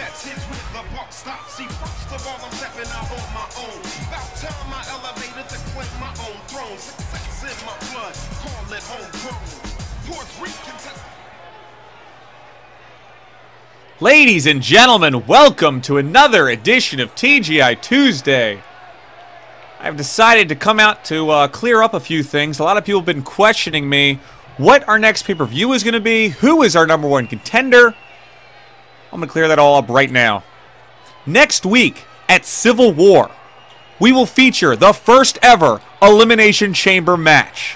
That's it with the buck stop. See, first of all, I'm stepping out on my own. About time I elevated to claim my own throne. Success in my blood, call it homegrown. Puerto Rican. Ladies and gentlemen, welcome to another edition of TGI Tuesday. I've decided to come out to clear up a few things. A lot of people have been questioning me what our next pay-per-view is going to be, who is our #1 contender. I'm going to clear that all up right now. Next week at Civil War, we will feature the first ever Elimination Chamber match.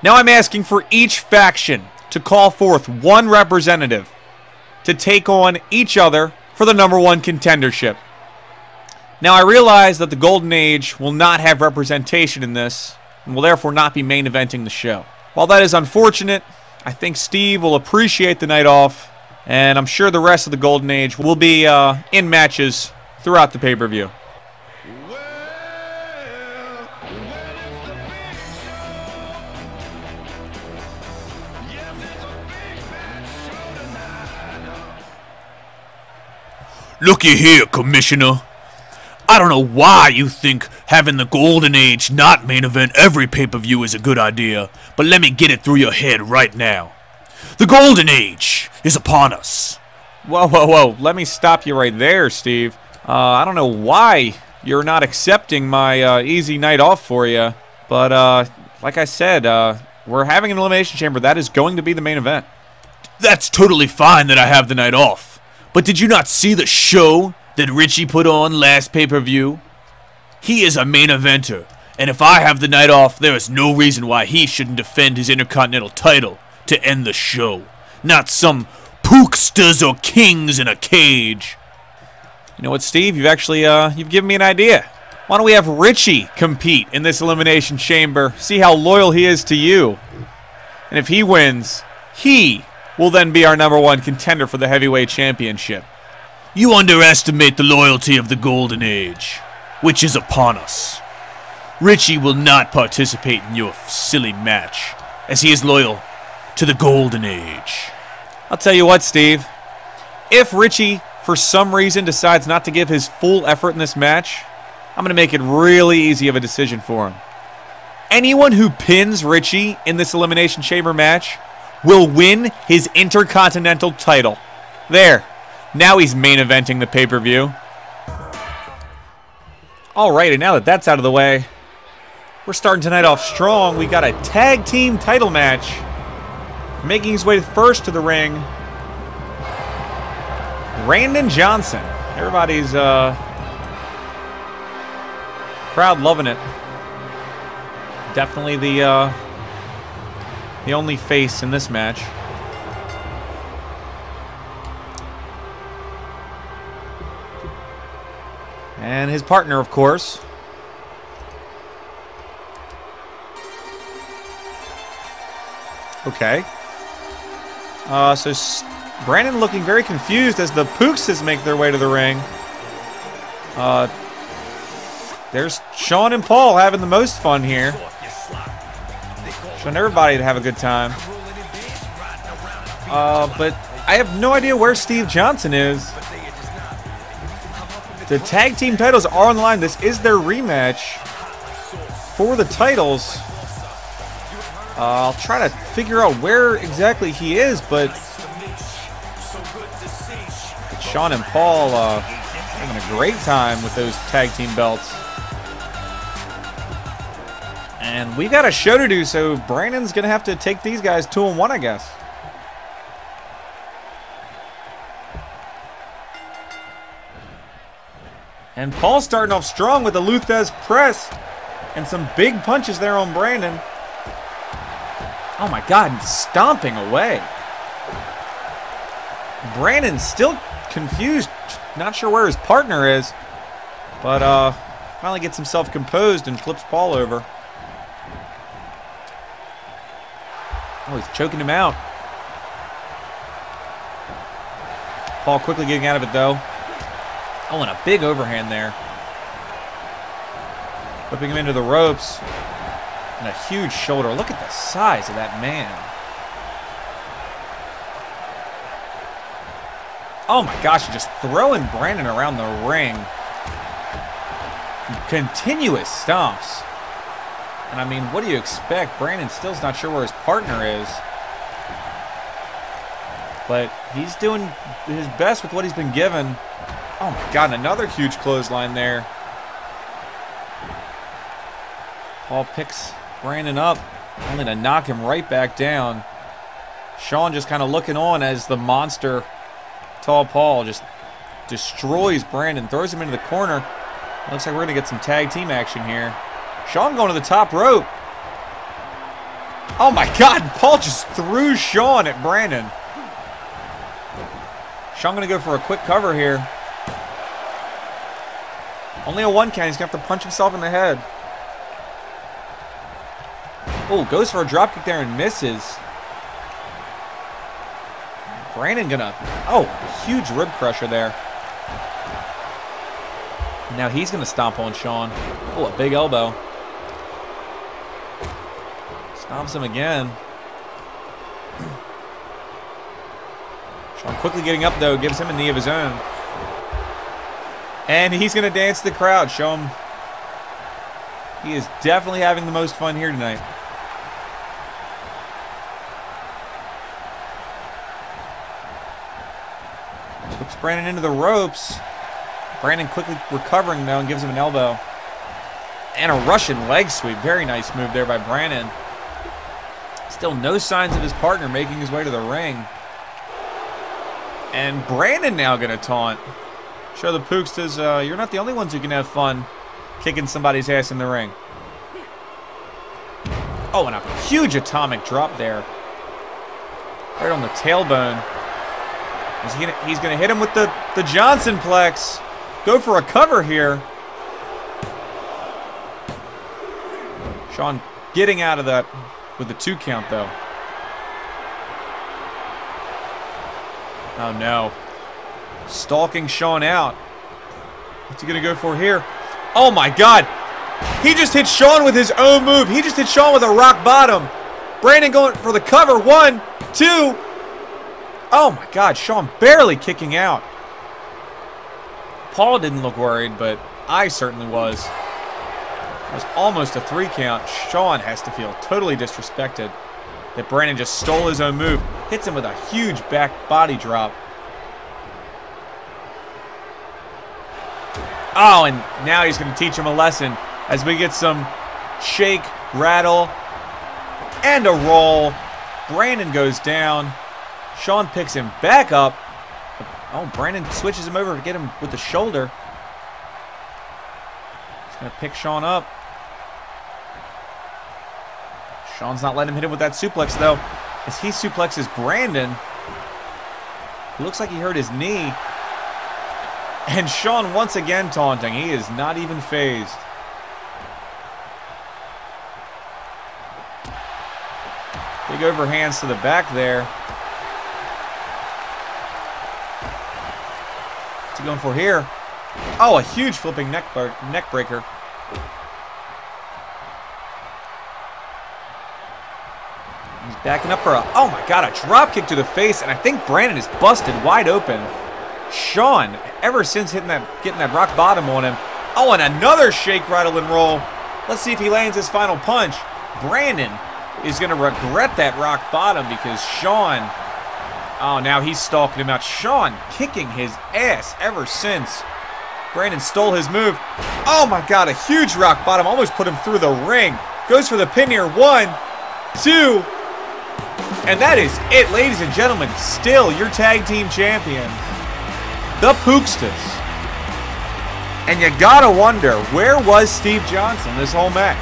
Now I'm asking for each faction to call forth one representative to take on each other for the #1 contendership. Now I realize that the Golden Age will not have representation in this and will therefore not be main eventing the show. While that is unfortunate, I think Steve will appreciate the night off, and I'm sure the rest of the Golden Age will be in matches throughout the pay-per-view. Looky here, Commissioner. I don't know why you think having the Golden Age not main event every pay-per-view is a good idea, but let me get it through your head right now. The Golden Age is upon us. Whoa, whoa, whoa. Let me stop you right there, Steve. I don't know why you're not accepting my easy night off for you, but like I said, we're having an Elimination Chamber. That is going to be the main event. That's totally fine that I have the night off. But did you not see the show that Richie put on last pay-per-view? He is a main eventer, and if I have the night off, there is no reason why he shouldn't defend his Intercontinental title to end the show. Not some pooksters or kings in a cage. You know what, Steve? You've given me an idea. Why don't we have Richie compete in this Elimination Chamber, see how loyal he is to you. And if he wins, he will then be our #1 contender for the Heavyweight Championship. You underestimate the loyalty of the Golden Age, which is upon us. Richie will not participate in your silly match, as he is loyal to the Golden Age. I'll tell you what, Steve. If Richie, for some reason, decides not to give his full effort in this match, I'm going to make it really easy of a decision for him. Anyone who pins Richie in this Elimination Chamber match will win his Intercontinental title. There. Now he's main eventing the pay-per-view. Alright, and now that that's out of the way, we're starting tonight off strong. We got a tag team title match. Making his way first to the ring, Brandon Johnson. Everybody's crowd loving it. Definitely the only face in this match. And his partner, of course. Okay. So Brandon looking very confused as the Pookses make their way to the ring. There's Sean and Paul having the most fun here. Showing everybody to have a good time. But I have no idea where Steve Johnson is. The tag team titles are on the line. This is their rematch for the titles. I'll try to figure out where exactly he is, but Sean and Paul having a great time with those tag team belts. And we got a show to do, so Brandon's going to have to take these guys 2-on-1, I guess. And Paul starting off strong with the Luthez press and some big punches there on Brandon. Oh my God, he's stomping away. Brandon's still confused, not sure where his partner is, but finally gets himself composed and flips Paul over. Oh, he's choking him out. Paul quickly getting out of it, though. Oh, and a big overhand there. Whipping him into the ropes. And a huge shoulder. Look at the size of that man. Oh my gosh, just throwing Brandon around the ring. Continuous stomps. And I mean, what do you expect? Brandon still's not sure where his partner is. But he's doing his best with what he's been given. Oh my God, another huge clothesline there. Paul picks Brandon up, only to knock him right back down. Shawn just kind of looking on as the monster, Tall Paul, just destroys Brandon, throws him into the corner. Looks like we're going to get some tag team action here. Shawn going to the top rope. Oh my God, Paul just threw Shawn at Brandon. Shawn going to go for a quick cover here. Only a 1 count. He's going to have to punch himself in the head. Oh, goes for a dropkick there and misses. Brandon gonna... Oh, huge rib crusher there. Now he's gonna stomp on Shawn. Oh, a big elbow. Stomps him again. Shawn quickly getting up, though. Gives him a knee of his own. And he's gonna dance to the crowd. Show him he is definitely having the most fun here tonight. Puts Brandon into the ropes. Brandon quickly recovering now and gives him an elbow. And a Russian leg sweep. Very nice move there by Brandon. Still no signs of his partner making his way to the ring. And Brandon now going to taunt. Show the Pookstas, you're not the only ones who can have fun kicking somebody's ass in the ring. Oh, and a huge atomic drop there. Right on the tailbone. He's going to hit him with the Johnson Plex. Go for a cover here. Shawn getting out of that with the 2 count, though. Oh, no. Stalking Shawn out. What's he going to go for here? Oh, my God. He just hit Shawn with his own move. He just hit Shawn with a rock bottom. Brandon going for the cover. 1, 2. Oh, my God. Shawn barely kicking out. Paul didn't look worried, but I certainly was. It was almost a 3 count. Shawn has to feel totally disrespected that Brandon just stole his own move. Hits him with a huge back body drop. Oh, and now he's going to teach him a lesson as we get some shake, rattle, and a roll. Brandon goes down. Shawn picks him back up. Oh, Brandon switches him over to get him with the shoulder. He's going to pick Shawn up. Shawn's not letting him hit him with that suplex, though, as he suplexes Brandon. It looks like he hurt his knee. And Shawn once again taunting. He is not even phased. Big overhands to the back there. What's he going for here? Oh, a huge flipping neck breaker. He's backing up for a, oh my God, a drop kick to the face, and I think Brandon is busted wide open. Shawn, ever since getting that rock bottom on him. Oh, and another shake, rattle, and roll. Let's see if he lands his final punch. Brandon is going to regret that rock bottom because Shawn, oh, now he's stalking him out. Shawn kicking his ass ever since Brandon stole his move. Oh my God, a huge rock bottom. Almost put him through the ring. Goes for the pin here. 1, 2. And that is it, ladies and gentlemen. Still your tag team champion, the Pookstas. And you gotta wonder, where was Steve Johnson this whole match?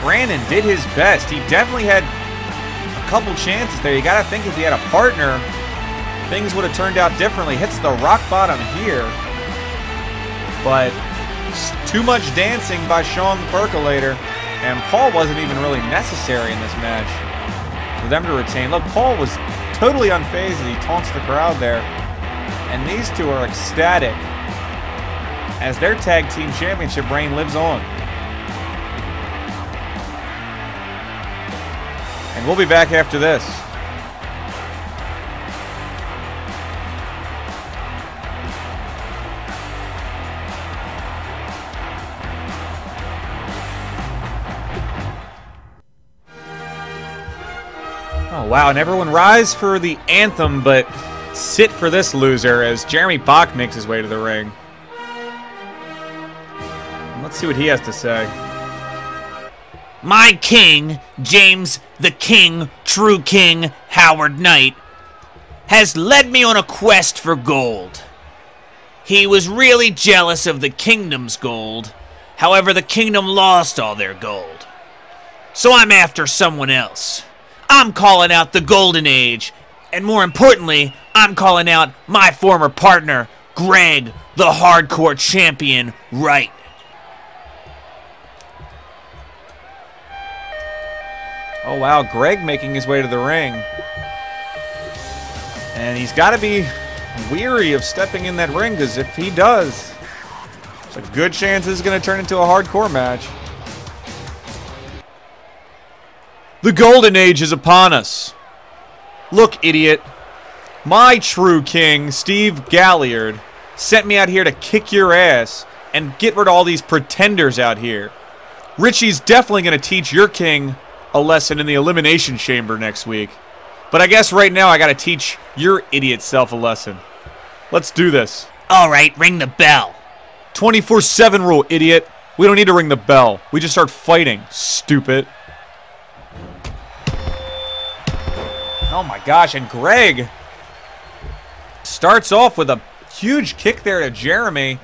Brandon did his best. He definitely had a couple chances there. You gotta think if he had a partner, things would have turned out differently. Hits the rock bottom here. But too much dancing by Shawn the Percolator. And Paul wasn't even really necessary in this match for them to retain. Look, Paul was totally unfazed as he taunts the crowd there. And these two are ecstatic as their tag team championship reign lives on. And we'll be back after this. Oh, wow, and everyone rise for the anthem, but sit for this loser as Jeremy Bach makes his way to the ring. Let's see what he has to say. My king, James the King, true King, Howard Knight, has led me on a quest for gold. He was really jealous of the kingdom's gold. However, the kingdom lost all their gold. So I'm after someone else. I'm calling out the Golden Age, and more importantly, I'm calling out my former partner, Greg, the hardcore champion, Wright. Oh, wow, Greg making his way to the ring. And he's got to be weary of stepping in that ring, because if he does, there's a good chance this is going to turn into a hardcore match. The Golden Age is upon us. Look, idiot. My true king, Steve Galliard, sent me out here to kick your ass and get rid of all these pretenders out here. Richie's definitely going to teach your king a lesson in the Elimination Chamber next week. But I guess right now I got to teach your idiot self a lesson. Let's do this. All right, ring the bell. 24/7 rule, idiot. We don't need to ring the bell. We just start fighting, stupid. Oh my gosh, and Greg starts off with a huge kick there to Jeremy.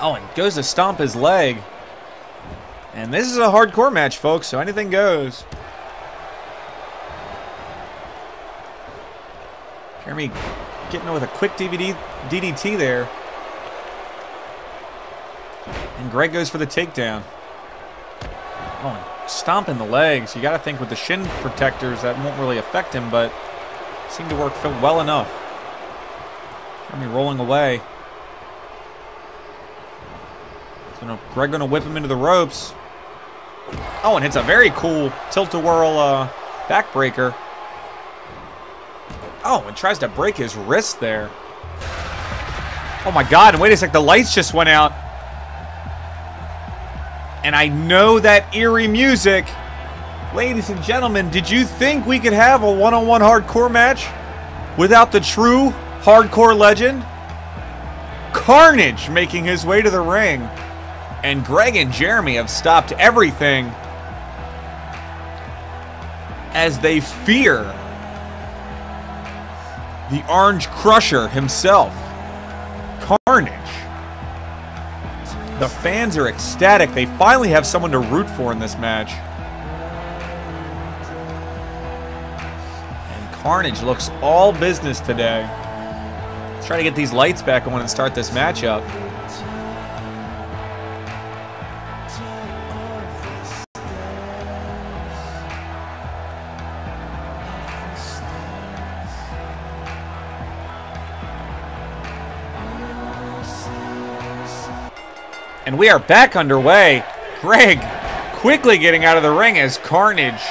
Oh, and goes to stomp his leg. And this is a hardcore match, folks, so anything goes. Jeremy getting with a quick DDT there. And Greg goes for the takedown. Oh, and stomping the legs. You got to think with the shin protectors that won't really affect him, but seem to work well enough. Jeremy rolling away. So Greg going to whip him into the ropes. Oh, and hits a very cool tilt-a-whirl backbreaker. Oh, and tries to break his wrist there. Oh my god, and wait a sec, the lights just went out. And I know that eerie music. Ladies and gentlemen, did you think we could have a one-on-one hardcore match without the true hardcore legend? Carnage making his way to the ring. And Greg and Jeremy have stopped everything as they fear the Orange Crusher himself, Carnage. The fans are ecstatic. They finally have someone to root for in this match. And Carnage looks all business today. Let's try to get these lights back on and start this matchup. And we are back underway. Greg quickly getting out of the ring as Carnage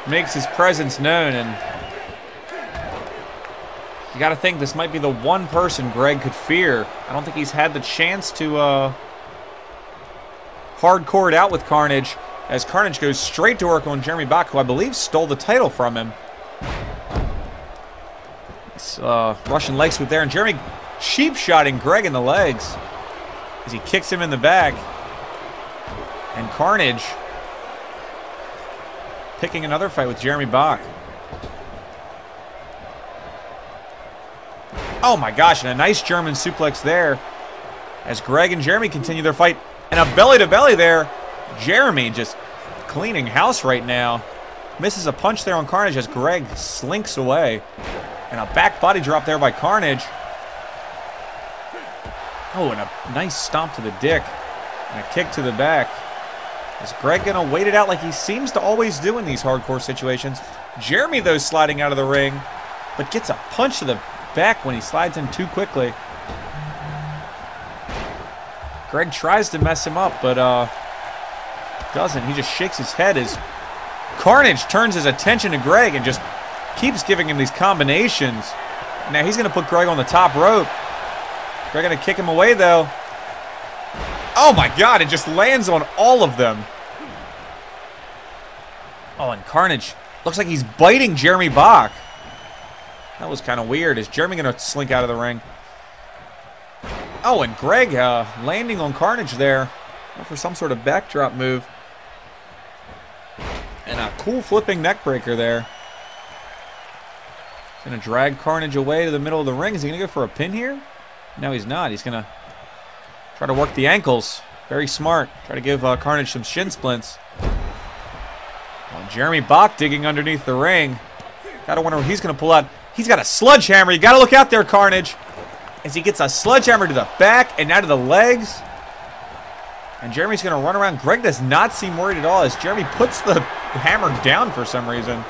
makes his presence known. And you got to think this might be the one person Greg could fear. I don't think he's had the chance to hardcore it out with Carnage, as Carnage goes straight to work on Jeremy Bach, who I believe stole the title from him. Russian leg sweep there, and Jeremy cheap-shotting Greg in the legs as he kicks him in the back. And Carnage picking another fight with Jeremy Bach. Oh my gosh, and a nice German suplex there as Greg and Jeremy continue their fight. And a belly-to-belly there. Jeremy just cleaning house right now. Misses a punch there on Carnage as Greg slinks away. And a back body drop there by Carnage. Oh, and a nice stomp to the dick. And a kick to the back. Is Greg going to wait it out like he seems to always do in these hardcore situations? Jeremy, though, sliding out of the ring, but gets a punch to the back when he slides in too quickly. Greg tries to mess him up, but doesn't. He just shakes his head as Carnage turns his attention to Greg and just keeps giving him these combinations. Now he's going to put Greg on the top rope. Greg going to kick him away, though. Oh, my God. It just lands on all of them. Oh, and Carnage looks like he's biting Jeremy Bach. That was kind of weird. Is Jeremy going to slink out of the ring? Oh, and Greg landing on Carnage there for some sort of backdrop move. And a cool flipping neckbreaker there. Going to drag Carnage away to the middle of the ring. Is he going to go for a pin here? No, he's not. He's going to try to work the ankles. Very smart. Try to give Carnage some shin splints. Well, Jeremy Bach digging underneath the ring. Gotta wonder what he's going to pull out. He's got a sledgehammer. You got to look out there, Carnage. As he gets a sledgehammer to the back and now to the legs. And Jeremy's going to run around. Greg does not seem worried at all as Jeremy puts the hammer down for some reason.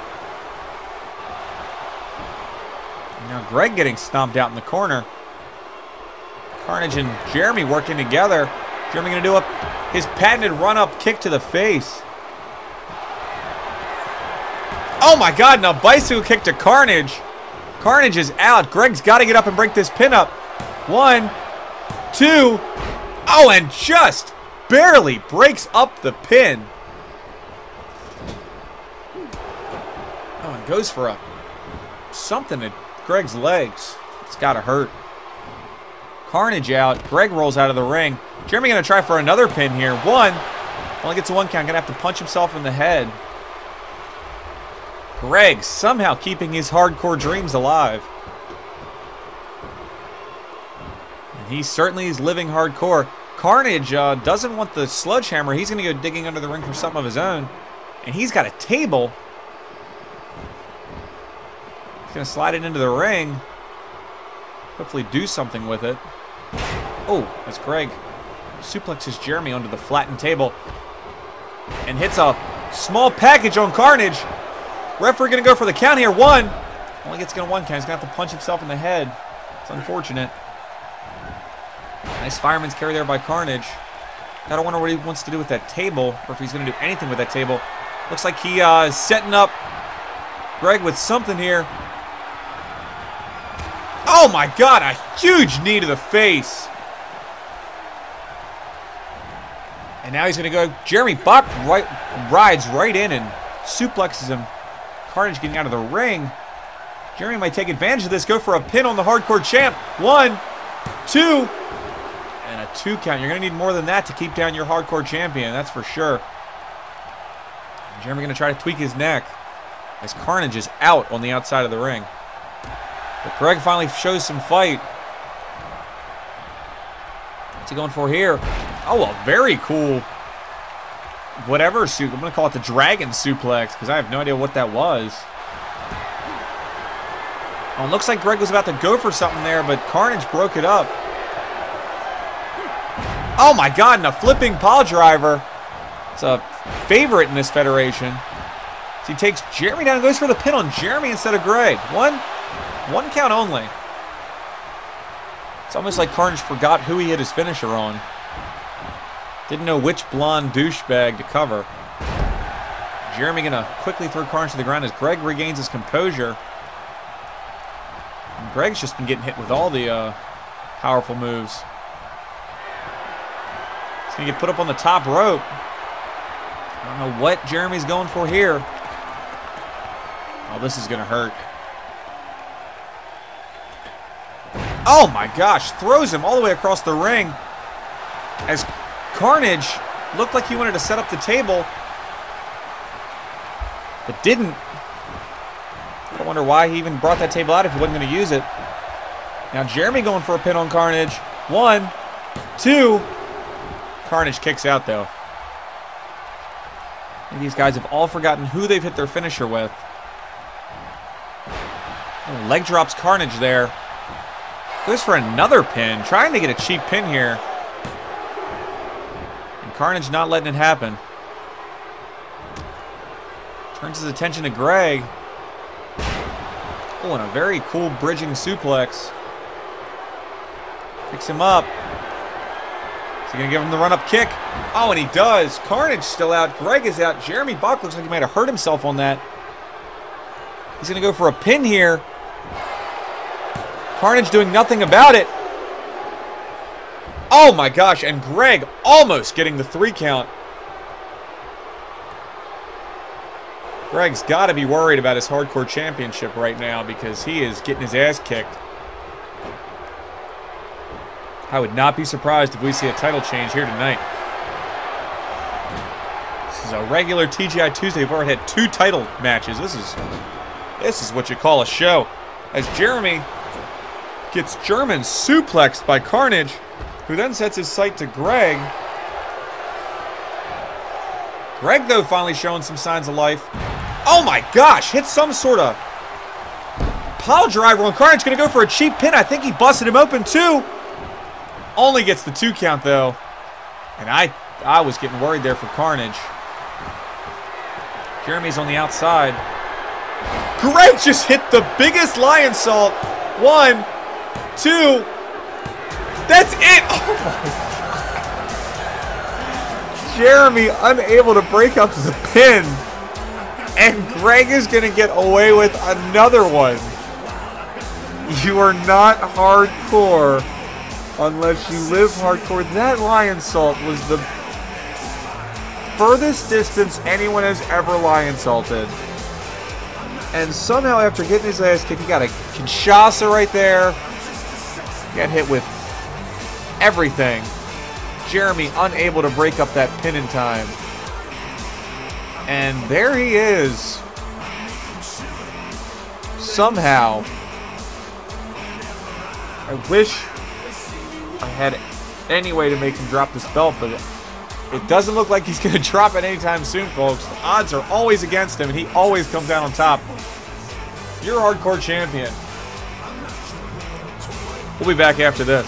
And now Greg getting stomped out in the corner. Carnage and Jeremy working together. Jeremy going to do his patented run-up kick to the face. Oh my God, now bicycle kick to Carnage. Carnage is out. Greg's got to get up and break this pin up. 1, 2. Oh, and just barely breaks up the pin. Oh, and goes for something at Greg's legs. It's got to hurt. Carnage out. Greg rolls out of the ring. Jeremy going to try for another pin here. 1. Only gets a 1 count. Going to have to punch himself in the head. Greg somehow keeping his hardcore dreams alive. And he certainly is living hardcore. Carnage doesn't want the sledgehammer. He's going to go digging under the ring for something of his own. And he's got a table. He's going to slide it into the ring. Hopefully do something with it. Oh, as Greg suplexes Jeremy onto the flattened table. And hits a small package on Carnage. Referee going to go for the count here. 1. Only gets going to 1 count. He's going to have to punch himself in the head. It's unfortunate. Nice fireman's carry there by Carnage. Gotta wonder what he wants to do with that table, or if he's going to do anything with that table. Looks like he is setting up Greg with something here. Oh my God, a huge knee to the face. And now he's going to go. Jeremy Bach rides right in and suplexes him. Carnage getting out of the ring. Jeremy might take advantage of this. Go for a pin on the hardcore champ. 1, 2. And a 2 count. You're going to need more than that to keep down your hardcore champion. That's for sure. And Jeremy going to try to tweak his neck as Carnage is out on the outside of the ring. But Greg finally shows some fight. What's he going for here? Oh, a very cool whatever suit. I'm going to call it the Dragon Suplex because I have no idea what that was. Oh, it looks like Greg was about to go for something there, but Carnage broke it up. Oh my God, and a flipping pile driver. It's a favorite in this federation. So he takes Jeremy down and goes for the pin on Jeremy instead of Greg. 1 count only. It's almost like Carnage forgot who he hit his finisher on. Didn't know which blonde douchebag to cover. Jeremy going to quickly throw Carnage to the ground as Greg regains his composure. And Greg's just been getting hit with all the powerful moves. He's going to get put up on the top rope. I don't know what Jeremy's going for here. Oh, this is going to hurt. Oh my gosh, throws him all the way across the ring as Carnage looked like he wanted to set up the table, but didn't. I wonder why he even brought that table out if he wasn't going to use it. Now Jeremy going for a pin on Carnage. 1, 2. Carnage kicks out though. I think these guys have all forgotten who they've hit their finisher with. Oh, leg drops Carnage there. Goes for another pin, trying to get a cheap pin here. And Carnage not letting it happen. Turns his attention to Greg. Oh, and a very cool bridging suplex. Picks him up. he going to give him the run-up kick? Oh, and he does. Carnage still out. Greg is out. Jeremy Buck looks like he might have hurt himself on that. He's going to go for a pin here. Carnage doing nothing about it. Oh, my gosh. And Greg almost getting the 3 count. Greg's got to be worried about his Hardcore Championship right now because he is getting his ass kicked. I would not be surprised if we see a title change here tonight. This is a regular TGI Tuesday. We've already had 2 title matches. This is what you call a show. As Jeremy gets German suplexed by Carnage, who then sets his sight to Greg. Greg, though, finally showing some signs of life. Oh my gosh, hit some sort of pile driver on Carnage. Gonna go for a cheap pin. I think he busted him open too. Only gets the 2 count though. And I was getting worried there for Carnage. Jeremy's on the outside. Greg just hit the biggest lion salt. 1, 2. That's it. Oh my God. Jeremy unable to break up the pin. And Greg is going to get away with another one. You are not hardcore unless you live hardcore. That lion salt was the furthest distance anyone has ever lion salted. And somehow after getting his ass kicked, he got a Kinshasa right there. He got hit with everything. Jeremy unable to break up that pin in time. And there he is. Somehow. I wish I had any way to make him drop this belt, but it doesn't look like he's going to drop it anytime soon, folks. The odds are always against him, and he always comes down on top. You're a hardcore champion. We'll be back after this.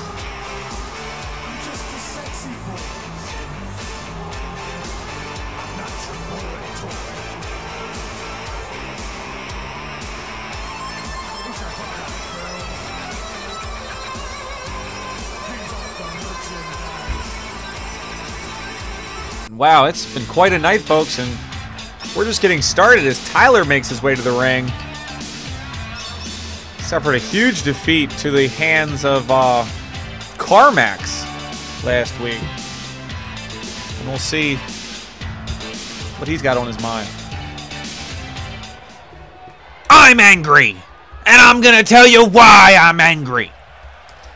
Wow, it's been quite a night, folks, and we're just getting started as Tyler makes his way to the ring. Suffered a huge defeat to the hands of Carmax last week. And we'll see what he's got on his mind. I'm angry, and I'm gonna tell you why I'm angry.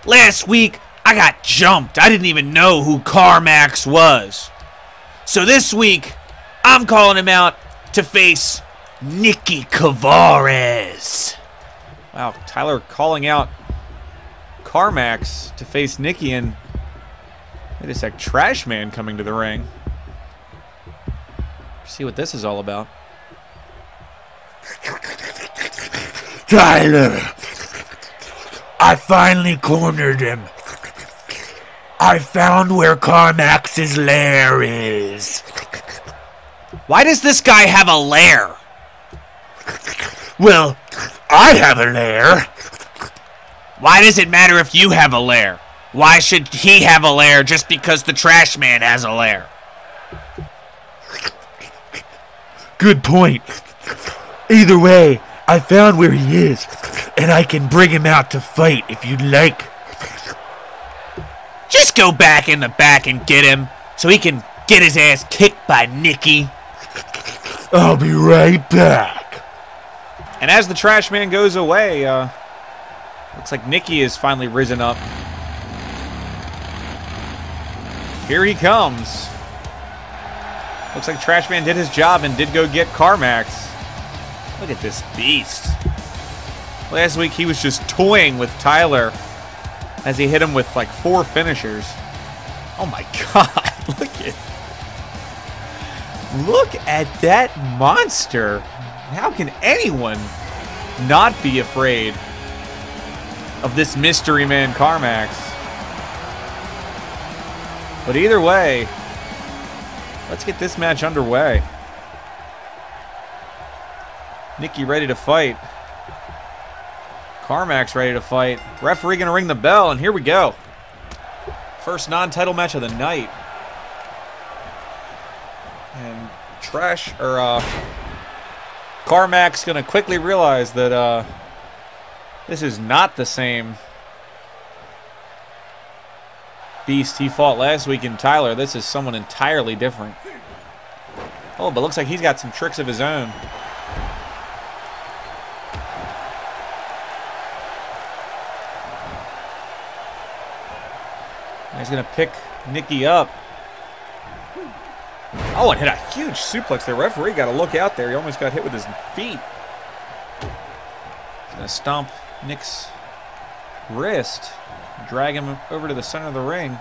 Last week, I got jumped. I didn't even know who Carmax was. So this week, I'm calling him out to face Nicky Cavares. Wow, Tyler calling out Carmax to face Nicky, and wait a sec, Trash Man coming to the ring. See what this is all about. Tyler, I finally cornered him. I found where Carmax's lair is. Why does this guy have a lair? Well, I have a lair. Why does it matter if you have a lair? Why should he have a lair just because the Trash Man has a lair? Good point. Either way, I found where he is, and I can bring him out to fight if you'd like. Just go back in the back and get him, so he can get his ass kicked by Nicky. I'll be right back. And as the Trash Man goes away, looks like Nicky has finally risen up. Here he comes. Looks like Trash Man did his job and did go get Carmax. Look at this beast. Last week he was just toying with Tyler as he hit him with like 4 finishers. Oh my God, look at that monster. How can anyone not be afraid of this mystery man Carmax? But either way, let's get this match underway. Nicky ready to fight. Carmax ready to fight. Referee gonna ring the bell, and here we go. First non-title match of the night. And Carmack's gonna quickly realize that this is not the same beast he fought last week in Tyler. This is someone entirely different. Oh, but looks like he's got some tricks of his own. He's going to pick Nikki up. Oh, and hit a huge suplex. The referee got to look out there. He almost got hit with his feet. He's going to stomp Nick's wrist. Drag him over to the center of the ring.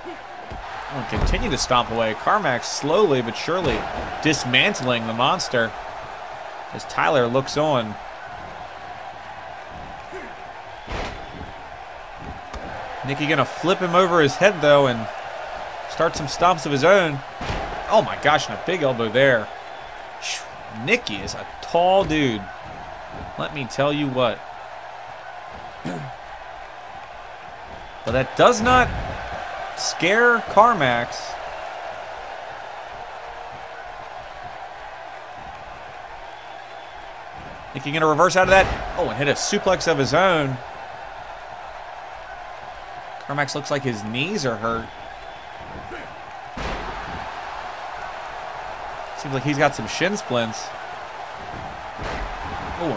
Oh, continue to stomp away. Carmack slowly but surely dismantling the monster as Tyler looks on. Nicky gonna flip him over his head though and start some stomps of his own. Oh my gosh, and a big elbow there. Nicky is a tall dude. Let me tell you what. But that does not scare Carmax. Nicky gonna reverse out of that. Oh, and hit a suplex of his own. Carmax looks like his knees are hurt. Seems like he's got some shin splints. Oh,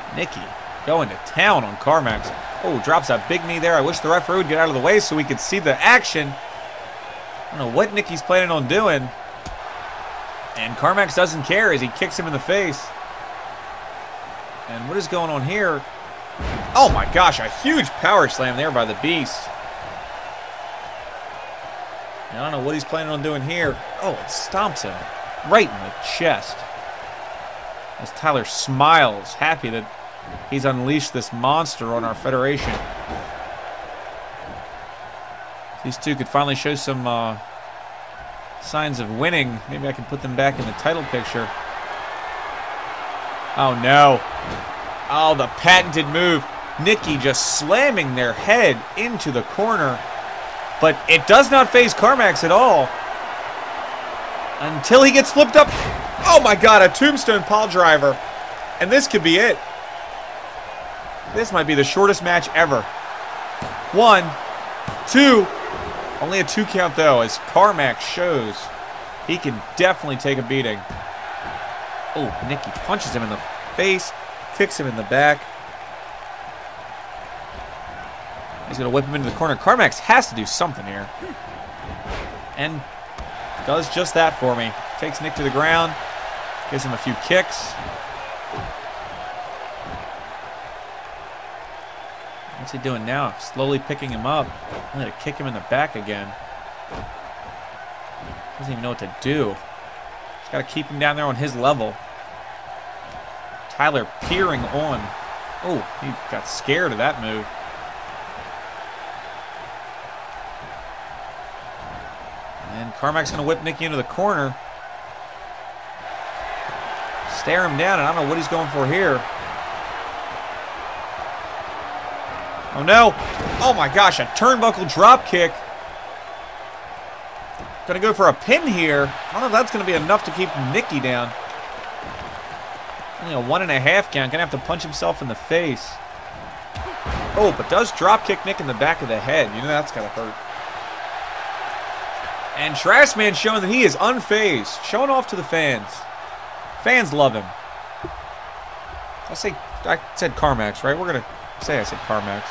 and Nicky going to town on Carmax. Oh, drops a big knee there. I wish the referee would get out of the way so we could see the action. I don't know what Nicky's planning on doing. And Carmax doesn't care as he kicks him in the face. And what is going on here? Oh my gosh, a huge power slam there by the Beast. I don't know what he's planning on doing here. Oh, it stomps him right in the chest. As Tyler smiles, happy that he's unleashed this monster on our federation. These two could finally show some signs of winning. Maybe I can put them back in the title picture. Oh no. Oh, the patented move. Nicky just slamming their head into the corner. But it does not faze Carmax at all. Until he gets flipped up. Oh my god, a tombstone pile driver. And this could be it. This might be the shortest match ever. 1, 2. Only a 2 count though, as Carmax shows he can definitely take a beating. Oh, Nicky punches him in the face, kicks him in the back. He's going to whip him into the corner. Carmax has to do something here. And does just that for me. Takes Nick to the ground, gives him a few kicks. What's he doing now? Slowly picking him up. I'm going to kick him in the back again. Doesn't even know what to do. Just got to keep him down there on his level. Tyler peering on. Oh, he got scared of that move. And Carmack's going to whip Nicky into the corner. Stare him down, and I don't know what he's going for here. Oh no! Oh my gosh, a turnbuckle drop kick. Gonna go for a pin here. I don't know if that's gonna be enough to keep Nicky down. Only a 1.5 count. Gonna have to punch himself in the face. Oh, but does drop kick Nick in the back of the head. You know that's gotta hurt. And Trash Man showing that he is unfazed. Showing off to the fans. Fans love him. I said Carmax, right? We're gonna say I said Carmax.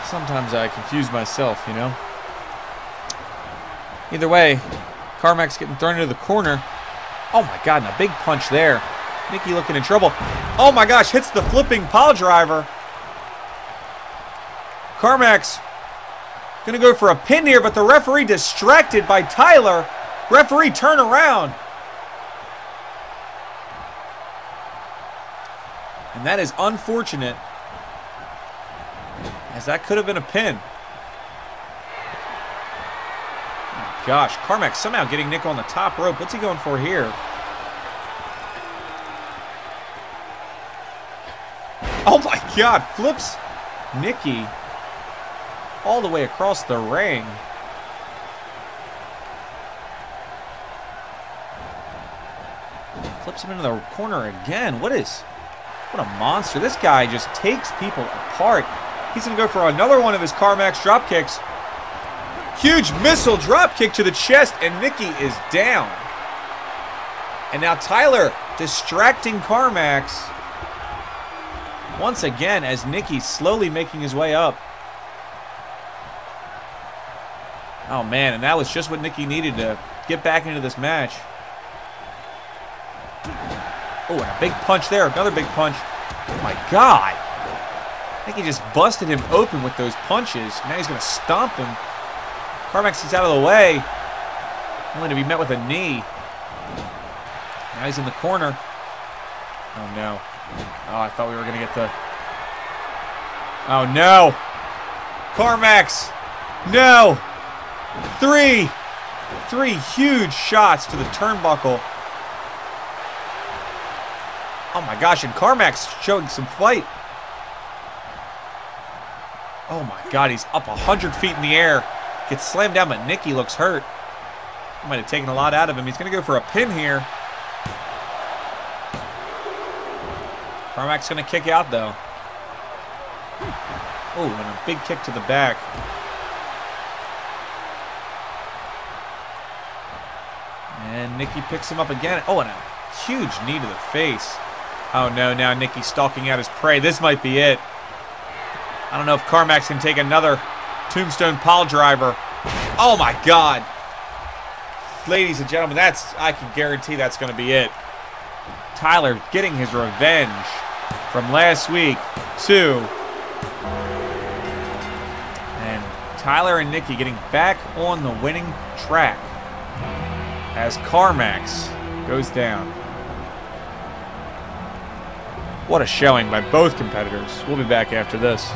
Sometimes I confuse myself, you know. Either way, Carmack's getting thrown into the corner. Oh my god, and a big punch there. Nicky looking in trouble. Oh my gosh, hits the flipping pile driver. Carmack's gonna go for a pin here, but the referee distracted by Tyler. Referee, turn around. And that is unfortunate, as that could have been a pin. Oh gosh, Carmack somehow getting Nick on the top rope. What's he going for here? Oh my god, flips Nikki all the way across the ring. Flips him into the corner again. What a monster. This guy just takes people apart. He's going to go for another one of his Carmax drop kicks. Huge missile drop kick to the chest, and Nikki is down. And now Tyler distracting Carmax once again as Nikki's slowly making his way up. Oh man, and that was just what Nikki needed to get back into this match. Oh, and a big punch there. Another big punch. Oh my God. Nikki just busted him open with those punches. Now he's going to stomp him. Carmax is out of the way. Only to be met with a knee. Now he's in the corner. Oh no. Oh, I thought we were going to get the... Oh no. Carmax. No. Three huge shots to the turnbuckle. Oh my gosh, and Carmax showing some fight. Oh my God, he's up 100 feet in the air. Gets slammed down, but Nikki looks hurt. He might have taken a lot out of him. He's going to go for a pin here. Carmack's going to kick out, though. Oh, and a big kick to the back. And Nikki picks him up again. Oh, and a huge knee to the face. Oh no, now Nikki's stalking out his prey. This might be it. I don't know if Carmax can take another tombstone pile driver. Oh my God. Ladies and gentlemen, I can guarantee that's going to be it. Tyler getting his revenge from last week, too. And Tyler and Nikki getting back on the winning track as Carmax goes down. What a showing by both competitors. We'll be back after this.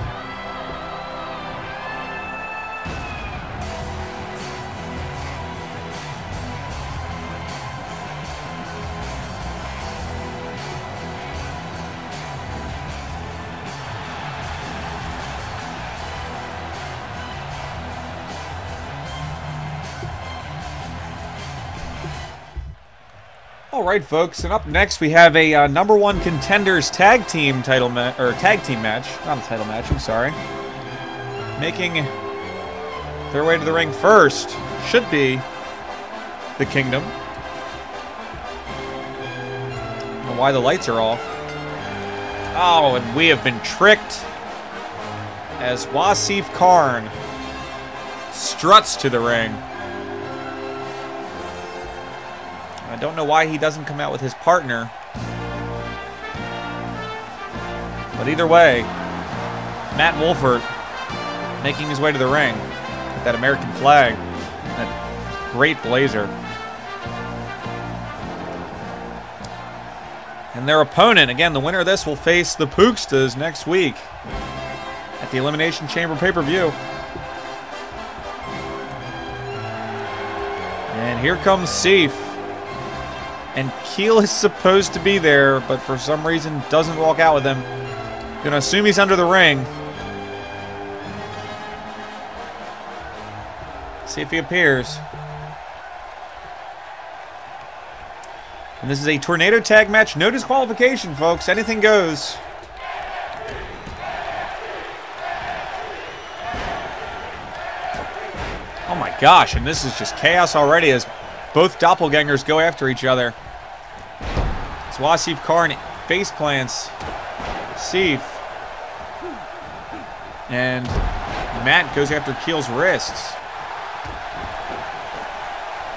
All right, folks, and up next we have a number one contenders tag team match. Not a title match, I'm sorry. Making their way to the ring first should be the Kingdom. I don't know why the lights are off. Oh, and we have been tricked as Wasif Karn struts to the ring. I don't know why he doesn't come out with his partner. But either way, Matt Wolford making his way to the ring with that American flag, that great blazer. And their opponent, again, the winner of this will face the Pookstas next week at the Elimination Chamber pay-per-view. And here comes Seif. And Keel is supposed to be there, but for some reason doesn't walk out with him. Gonna assume he's under the ring. See if he appears. And this is a tornado tag match. No disqualification, folks. Anything goes. Oh my gosh, and this is just chaos already as both doppelgangers go after each other. As Wasif Karn face plants Seif. And Matt goes after Keel's wrists.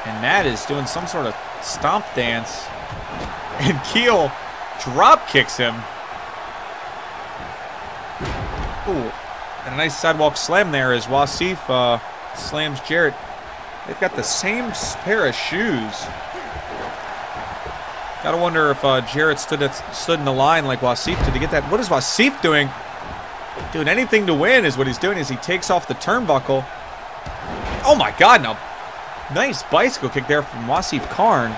And Matt is doing some sort of stomp dance. And Keel drop kicks him. Ooh. And a nice sidewalk slam there as Wasif slams Jarrett. They've got the same pair of shoes. Gotta wonder if Jarrett stood in the line like Wasif did to get that. What is Wasif doing? Doing anything to win is what he's doing as he takes off the turnbuckle. Oh my God, now. Nice bicycle kick there from Wasif Karn.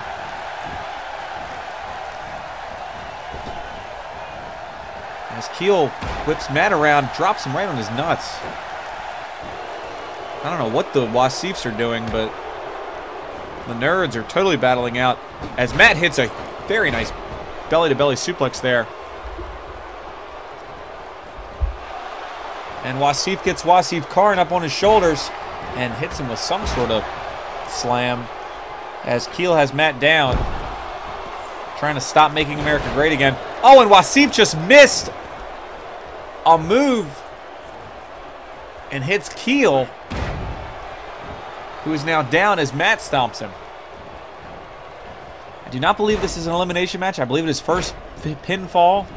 As Keel whips Matt around, drops him right on his nuts. I don't know what the Wasifs are doing, but the Nerds are totally battling out as Matt hits a very nice belly-to-belly suplex there. And Wasif gets Wasif Karn up on his shoulders and hits him with some sort of slam as Keel has Matt down, trying to stop making America great again. Oh, and Wasif just missed a move and hits Keel, who is now down as Matt stomps him. I do not believe this is an elimination match. I believe it is first pinfall.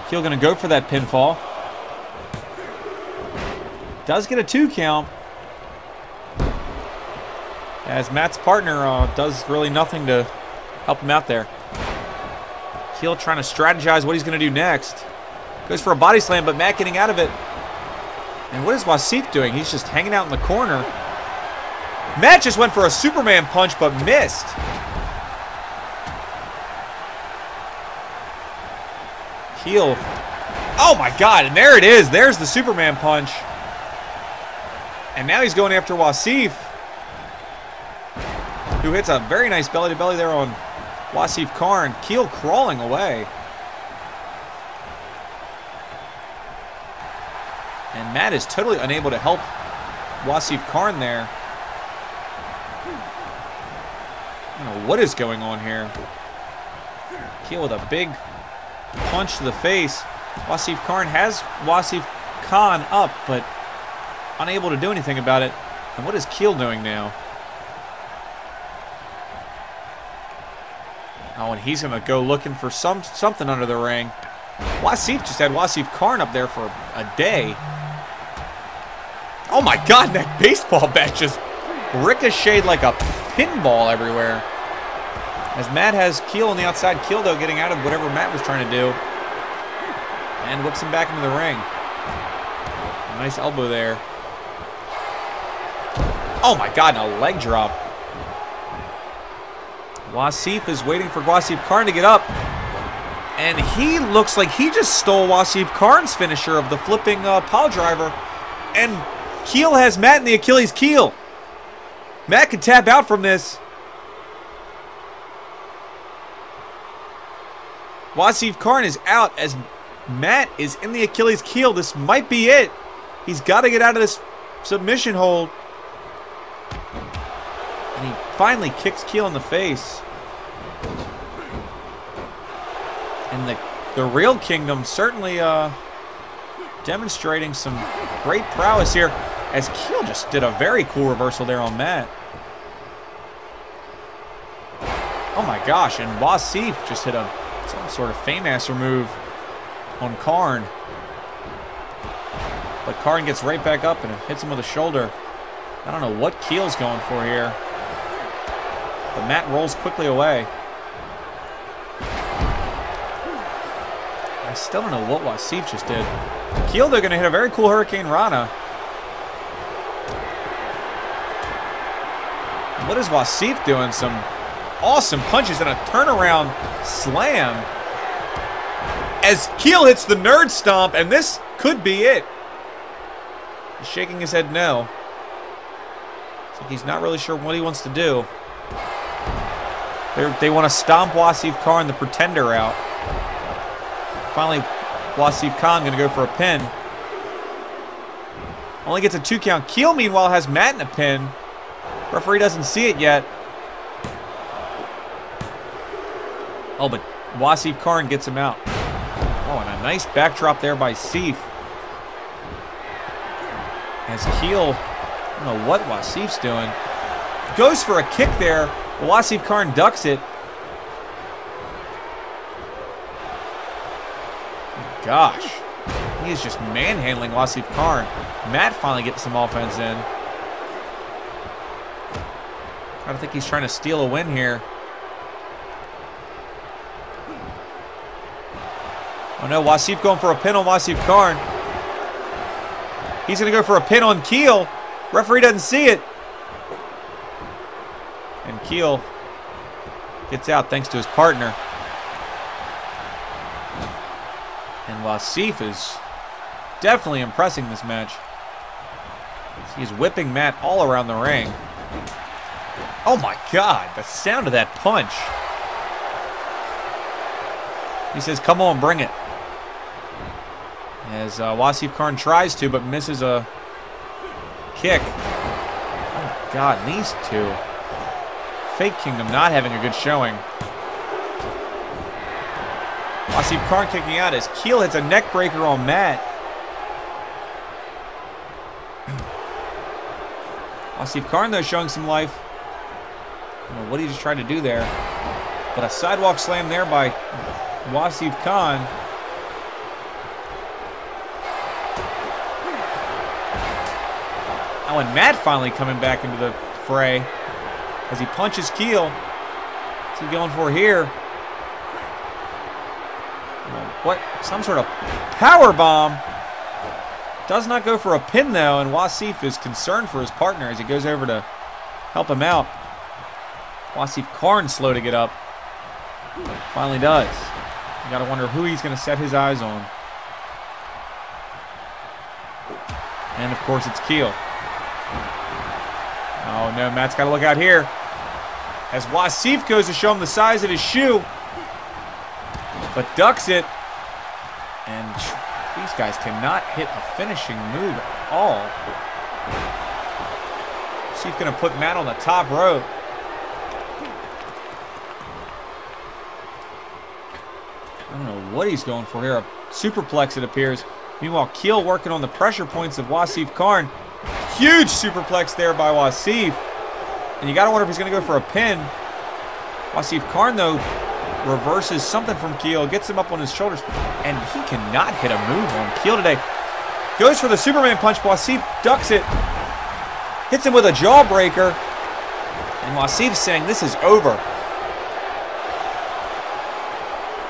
Keel going to go for that pinfall. Does get a 2 count. As Matt's partner does really nothing to help him out there. Keel trying to strategize what he's going to do next. Goes for a body slam, but Matt getting out of it. And what is Wasif doing? He's just hanging out in the corner. Matt just went for a Superman punch, but missed. Keel. Oh my God, and there it is. There's the Superman punch. And now he's going after Wasif, who hits a very nice belly-to-belly there on Wasif Karn. Keel crawling away. And Matt is totally unable to help Wasif Karn there. I don't know what is going on here. Keel with a big punch to the face. Wasif Karn has Wasif Khan up, but unable to do anything about it. And what is Keel doing now? Oh, and he's going to go looking for something under the ring. Wasif just had Wasif Karn up there for a day. Oh my God, that baseball bat just ricocheted like a pinball everywhere. As Matt has Keel on the outside. Keel, though, getting out of whatever Matt was trying to do. And whips him back into the ring. A nice elbow there. Oh my God, and a leg drop. Wasif is waiting for Wasif Karn to get up. And he looks like he just stole Wasif Karn's finisher of the flipping pile driver. And Keel has Matt in the Achilles keel. Matt can tap out from this. Wasif Karn is out as Matt is in the Achilles keel. This might be it. He's got to get out of this submission hold. And he finally kicks Keel in the face. And the Real Kingdom certainly demonstrating some great prowess here, as Keel just did a very cool reversal there on Matt. Oh my gosh, and Wasif just hit some sort of Fameasser move on Karn. But Karn gets right back up and hits him with a shoulder. I don't know what Keel's going for here. But Matt rolls quickly away. I still don't know what Wasif just did. Keel, they're going to hit a very cool Hurricane Rana. And what is Wasif doing? Some awesome punches and a turnaround slam. As Keel hits the Nerd Stomp, and this could be it. He's shaking his head no. It's like he's not really sure what he wants to do. They want to stomp Wasif Karn, the Pretender, out. Finally, Wasif Khan going to go for a pin. Only gets a 2 count. Keel, meanwhile, has Matt in a pin. Referee doesn't see it yet. Oh, but Wasif Karn gets him out. Oh, and a nice backdrop there by Sif. As Keel, I don't know what Wasif's doing. Goes for a kick there. Wasif Karn ducks it. Gosh, he is just manhandling Wasif Karn. Matt finally gets some offense in. I don't think he's trying to steal a win here. Oh no, Wasif going for a pin on Wasif Karn. He's going to go for a pin on Keel. Referee doesn't see it. And Keel gets out thanks to his partner. And Wasif is definitely impressing this match. He's whipping Matt all around the ring. Oh my God, the sound of that punch. He says, come on, bring it. As Wasif Khan tries to, but misses a kick. Oh God, and these two. Fake Kingdom not having a good showing. Wasif Khan kicking out as Keel hits a neck breaker on Matt. Wasif Khan, though, showing some life. I don't know what he just tried to do there. But a sidewalk slam there by Wasif Khan. Oh, and Matt finally coming back into the fray as he punches Keel. What's he going for here? What? Some sort of power bomb. Does not go for a pin, though, and Wasif is concerned for his partner as he goes over to help him out. Wasif Khan slow to get up. Finally does. You gotta wonder who he's gonna set his eyes on. And of course it's Keel. Oh no, Matt's gotta look out here. As Wasif goes to show him the size of his shoe. But ducks it. And these guys cannot hit a finishing move at all. Wasif gonna put Matt on the top rope. I don't know what he's going for here. A superplex, it appears. Meanwhile, Keel working on the pressure points of Wasif Khan. Huge superplex there by Wasif. And you got to wonder if he's going to go for a pin. Wasif Khan, though, reverses something from Keel. Gets him up on his shoulders. And he cannot hit a move on Keel today. Goes for the Superman punch. Wasif ducks it. Hits him with a jawbreaker. And Wasif's saying this is over.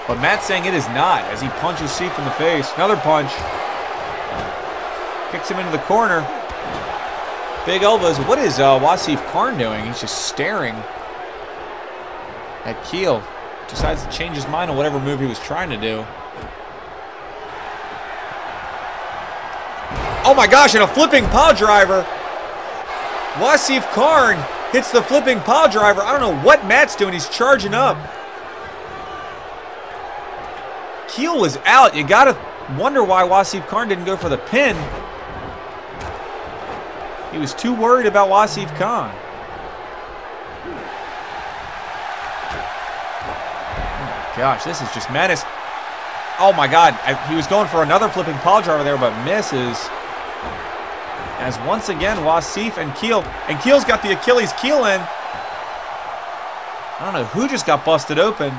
But Matt's saying it is not as he punches Wasif in the face. Another punch. Kicks him into the corner. Big elbows. What is Wasif Khan doing? He's just staring at Keel. Decides to change his mind on whatever move he was trying to do. Oh my gosh, and a flipping pile driver. Wasif Khan hits the flipping pile driver. I don't know what Matt's doing. He's charging up. Keel was out. You gotta wonder why Wasif Khan didn't go for the pin. He was too worried about Wasif Khan. Oh my gosh, this is just madness. Oh my God, he was going for another flipping pile driver there, but misses. As once again, Wasif and Keel's got the Achilles keel in. I don't know who just got busted open.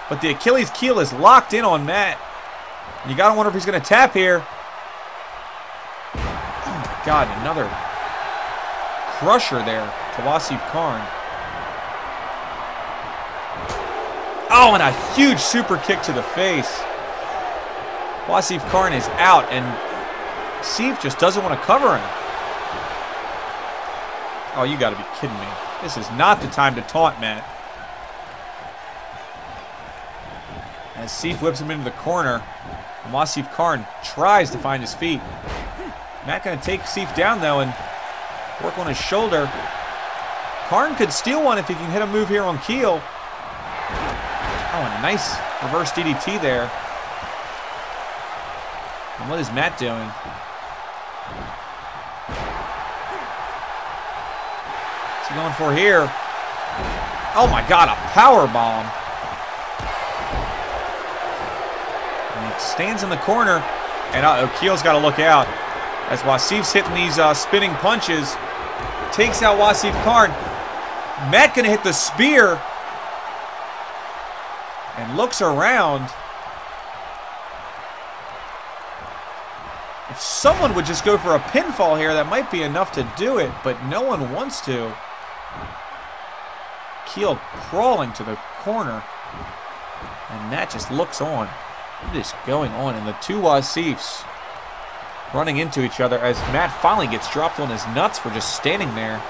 But the Achilles keel is locked in on Matt. You gotta wonder if he's gonna tap here. Oh my God, another crusher there to Wasif Khan. Oh, and a huge super kick to the face. Wasif Khan is out, and Wasif just doesn't want to cover him. Oh, you gotta be kidding me. This is not the time to taunt Matt. As Wasif whips him into the corner, and Wasif Khan tries to find his feet. Matt going to take Wasif down, though, and work on his shoulder. Khan could steal one if he can hit a move here on Keel. Oh, and a nice reverse DDT there. And what is Matt doing? What's he going for here? Oh my God, a power bomb. Stands in the corner, and Keel's got to look out as Wasif's hitting these spinning punches. Takes out Wasif Khan. Matt gonna hit the spear and looks around. If someone would just go for a pinfall here, that might be enough to do it, but no one wants to. Keel crawling to the corner, and Matt just looks on. What is going on? And the two Wasifs running into each other as Matt finally gets dropped on his nuts for just standing there.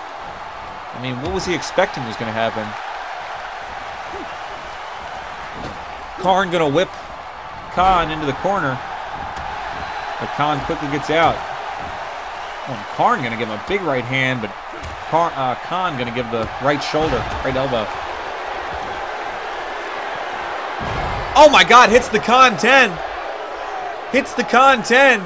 I mean, what was he expecting was going to happen? Khan going to whip Khan into the corner. But Khan quickly gets out. Oh, and Karn going to give him a big right hand, but Khan going to give the right shoulder, right elbow. Oh my God, hits the Khan 10. Hits the Khan 10.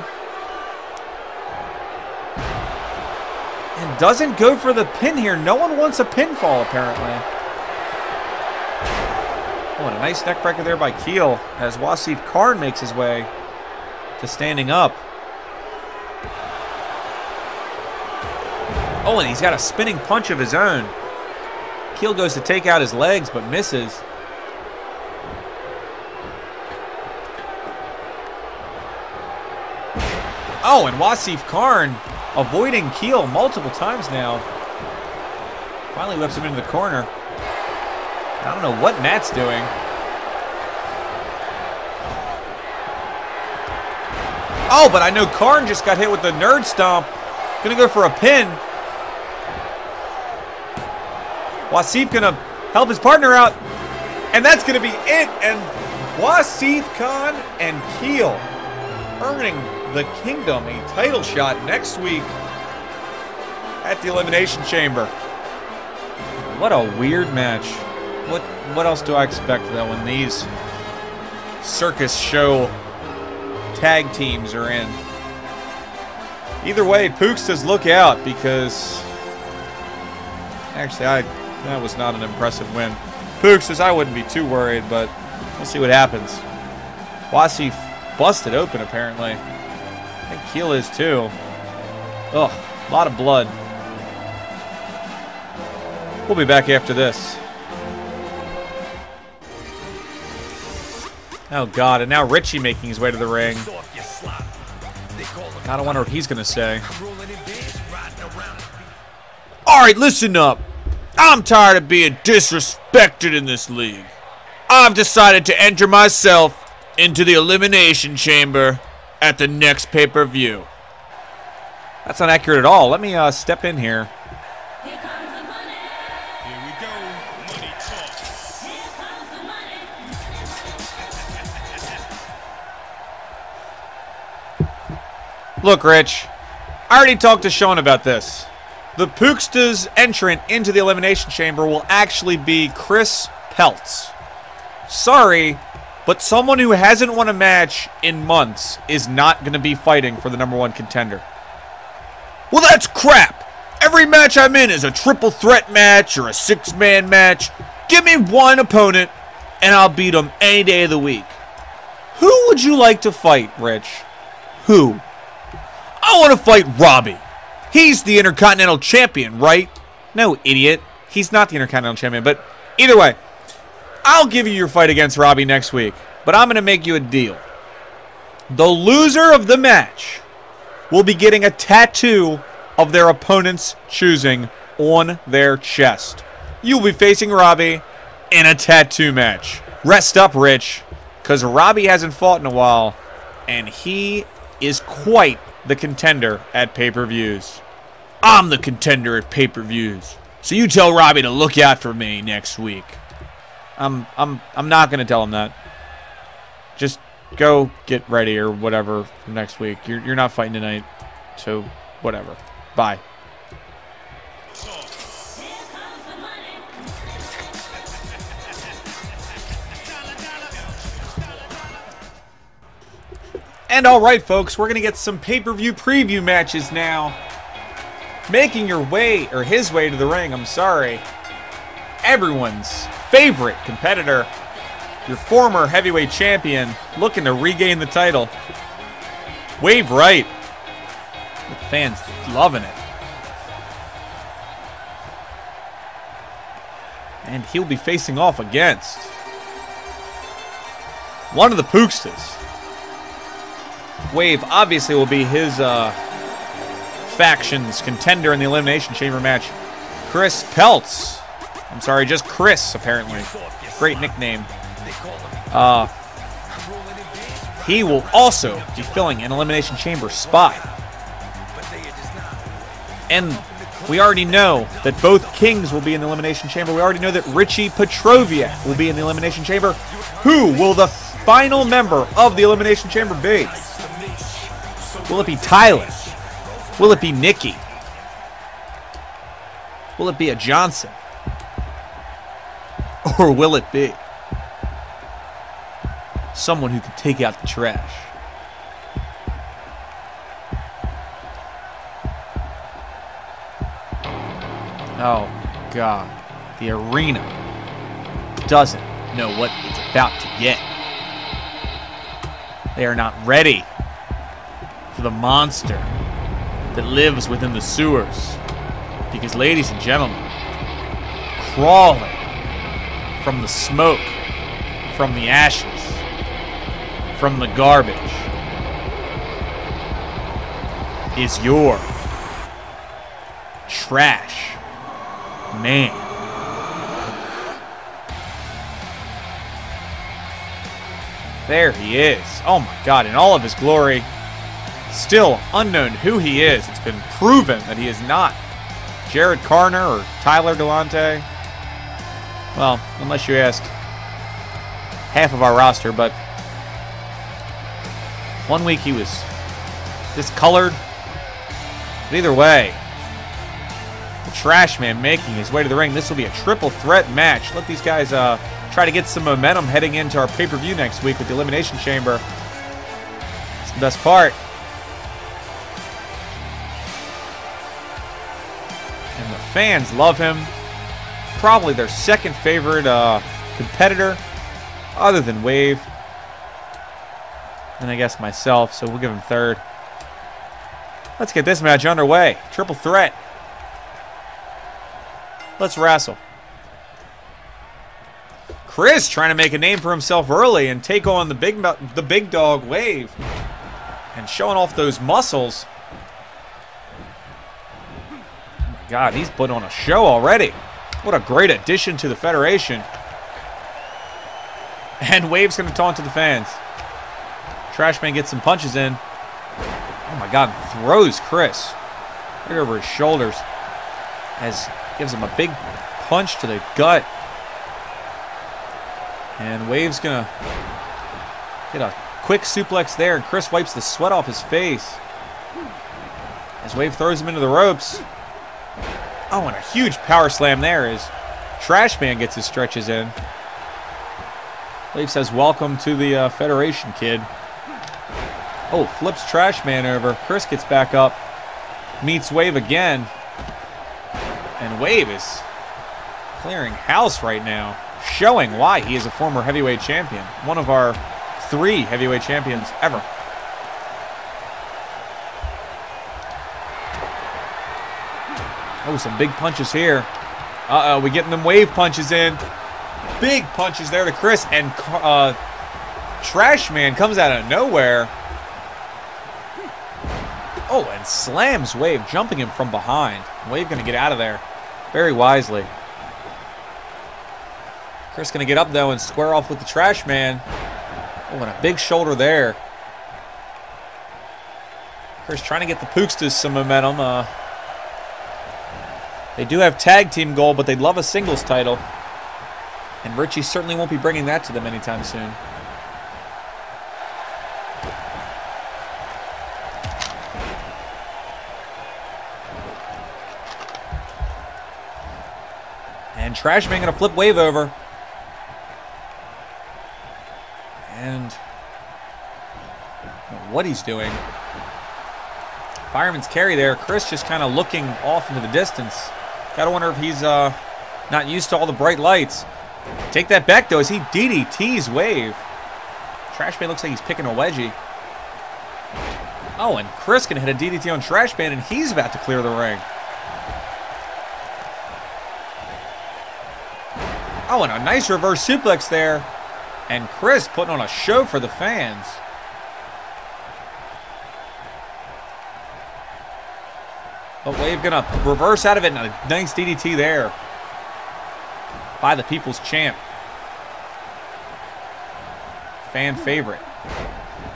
And doesn't go for the pin here. No one wants a pinfall, apparently. Oh, and a nice neck breaker there by Keel as Wasif Karn makes his way to standing up. Oh, and he's got a spinning punch of his own. Keel goes to take out his legs, but misses. Oh, and Wasif Karn avoiding Keel multiple times now. Finally whips him into the corner. I don't know what Matt's doing. Oh, but I know Karn just got hit with the nerd stomp. Gonna go for a pin. Wasif gonna help his partner out. And that's gonna be it. And Wasif Khan and Keel earning the Kingdom a title shot next week at the Elimination Chamber. What a weird match. What else do I expect though when these circus show tag teams are in? Either way, Pookstas, look out, because actually that was not an impressive win. Pookstas, I wouldn't be too worried, but we'll see what happens. Wasif busted open apparently. I think Keel is too. Ugh, a lot of blood. We'll be back after this. Oh God, and now Richie making his way to the ring. I don't wonder what he's gonna say. Alright, listen up. I'm tired of being disrespected in this league. I've decided to enter myself into the Elimination Chamber at the next pay-per-view. That's not accurate at all. Let me step in here. Here we go. Money talks. Here comes the money. Look, Rich, I already talked to Sean about this. The Pookstas entrant into the Elimination Chamber will actually be Chris Peltz. Sorry, but someone who hasn't won a match in months is not going to be fighting for the #1 contender. Well, that's crap. Every match I'm in is a triple threat match or a 6-man match. Give me one opponent, and I'll beat them any day of the week. Who would you like to fight, Rich? Who? I want to fight Robbie. He's the Intercontinental Champion, right? No, idiot. He's not the Intercontinental Champion, but either way, I'll give you your fight against Robbie next week, but I'm going to make you a deal. The loser of the match will be getting a tattoo of their opponent's choosing on their chest. You'll be facing Robbie in a tattoo match. Rest up, Rich, because Robbie hasn't fought in a while, and he is quite the contender at pay-per-views. I'm the contender at pay-per-views. So you tell Robbie to look out for me next week. I'm not going to tell him that. Just go get ready or whatever for next week. You're not fighting tonight, so whatever. Bye. And all right, folks, we're going to get some pay-per-view preview matches now. Making your way, or his way to the ring, I'm sorry. Everyone's favorite competitor, your former heavyweight champion, looking to regain the title. Wave right. The fans loving it. And he'll be facing off against one of the Pookstas. Wave obviously will be his faction's contender in the Elimination Chamber match. Chris Peltz. I'm sorry, just Chris, apparently. Great nickname. He will also be filling an Elimination Chamber spot. And we already know that both Kings will be in the Elimination Chamber. We already know that Richie Petroviak will be in the Elimination Chamber. Who will the final member of the Elimination Chamber be? Will it be Tyler? Will it be Nikki? Will it be a Johnson? Or will it be someone who can take out the trash? Oh, God. The arena doesn't know what it's about to get. They are not ready for the monster that lives within the sewers. Because, ladies and gentlemen, crawling from the smoke, from the ashes, from the garbage, is your trash man. There he is. Oh my God, in all of his glory. Still unknown who he is. It's been proven that he is not Jared Carner or Tyler Galante. Well, unless you ask half of our roster, but 1 week he was discolored. But either way, the Trash Man making his way to the ring. This will be a triple threat match. Let these guys try to get some momentum heading into our pay-per-view next week with the Elimination Chamber. It's the best part. And the fans love him. Probably their second favorite competitor, other than Wave. And I guess myself, so we'll give him third. Let's get this match underway. Triple threat. Let's wrestle. Chris trying to make a name for himself early and take on the big dog Wave. And showing off those muscles. Oh my God, he's put on a show already. What a great addition to the Federation. And Wave's going to taunt to the fans. Trashman gets some punches in. Oh my God, throws Chris right over his shoulders. As gives him a big punch to the gut. And Wave's going to get a quick suplex there. And Chris wipes the sweat off his face. As Wave throws him into the ropes. Oh, and a huge power slam there as Trashman gets his stretches in. Wave says, welcome to the Federation, kid. Oh, flips Trashman over. Chris gets back up. Meets Wave again. And Wave is clearing house right now. Showing why he is a former heavyweight champion. One of our 3 heavyweight champions ever. Oh, some big punches here. Uh-oh, we're getting them Wave punches in. Big punches there to Chris. And Trash Man comes out of nowhere. Oh, and slams Wave, jumping him from behind. Wave going to get out of there very wisely. Chris going to get up, though, and square off with the Trash Man. Oh, and a big shoulder there. Chris trying to get the Pookstas some momentum. They do have tag team goal, but they'd love a singles title. And Richie certainly won't be bringing that to them anytime soon. And Trashman going to flip Wave over. And what he's doing. Fireman's carry there. Chris just kind of looking off into the distance. Gotta wonder if he's not used to all the bright lights. Take that back, though, as he DDTs Wave. Trashman looks like he's picking a wedgie. Oh, and Chris can hit a DDT on Trashman, and he's about to clear the ring. Oh, and a nice reverse suplex there. And Chris putting on a show for the fans. But Wave gonna reverse out of it, and a nice DDT there by the People's Champ. Fan favorite.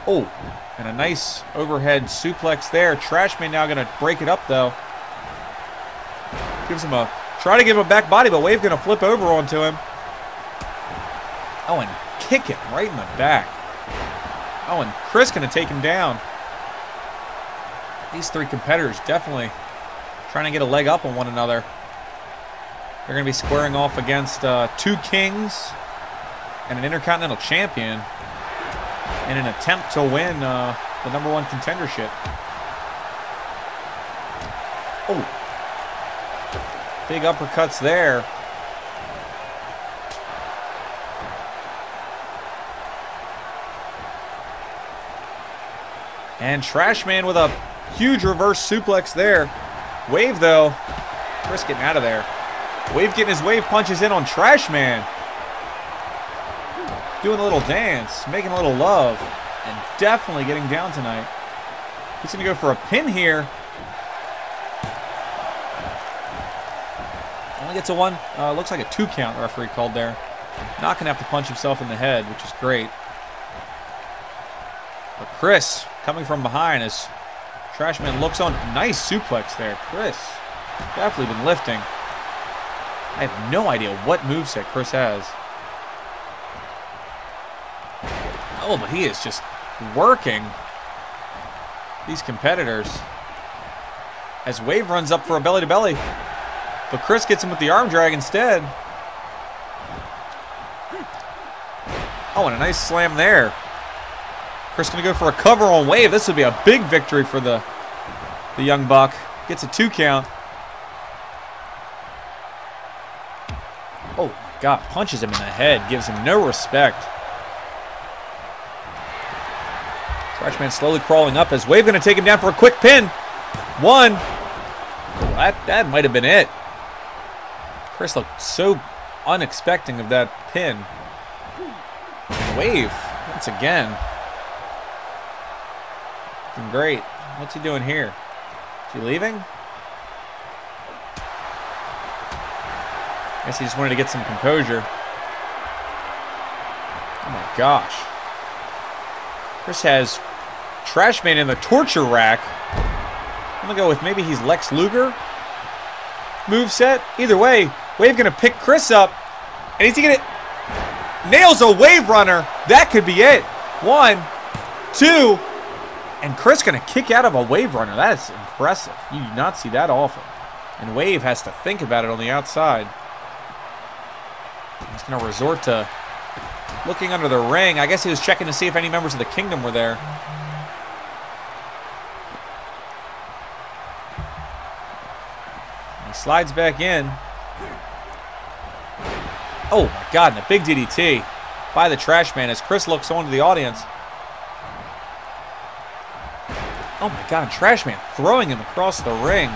Oh, and a nice overhead suplex there. Trashman now gonna break it up though. Gives him a try to give him a back body, but Wave gonna flip over onto him. Oh, and kick it right in the back. Oh, and Chris gonna take him down. These three competitors definitely trying to get a leg up on one another. They're going to be squaring off against two kings and an Intercontinental Champion in an attempt to win the #1 contendership. Oh. Big uppercuts there. And Trashman with a huge reverse suplex there. Wave, though. Chris getting out of there. Wave getting his wave punches in on Trashman. Doing a little dance, making a little love, and definitely getting down tonight. He's going to go for a pin here. Only gets a one, looks like a 2 count the referee called there. Not going to have to punch himself in the head, which is great. But Chris coming from behind as Trashman looks on. Nice suplex there. Chris definitely been lifting. I have no idea what moveset Chris has. Oh, but he is just working these competitors. As Wave runs up for a belly-to-belly. But Chris gets him with the arm drag instead. Oh, and a nice slam there. Chris going to go for a cover on Wave. This would be a big victory for the young buck. Gets a 2 count. Oh, my God. Punches him in the head. Gives him no respect. Trashman slowly crawling up as Wave going to take him down for a quick pin. 1. Oh, that might have been it. Chris looked so unexpecting of that pin. And Wave, once again. Looking great. What's he doing here? Is he leaving? I guess he just wanted to get some composure. Oh my gosh. Chris has Trashman in the torture rack. I'm going to go with maybe he's Lex Luger moveset. Either way, Wave going to pick Chris up. And he's going to... Nails a Wave runner. That could be it. 1, 2... And Chris going to kick out of a Wave runner. That is impressive. You do not see that often. And Wave has to think about it on the outside. He's going to resort to looking under the ring. I guess he was checking to see if any members of the Kingdom were there. He slides back in. Oh my God, and a big DDT by the Trashman as Chris looks on to the audience. Oh my God, Trashman throwing him across the ring.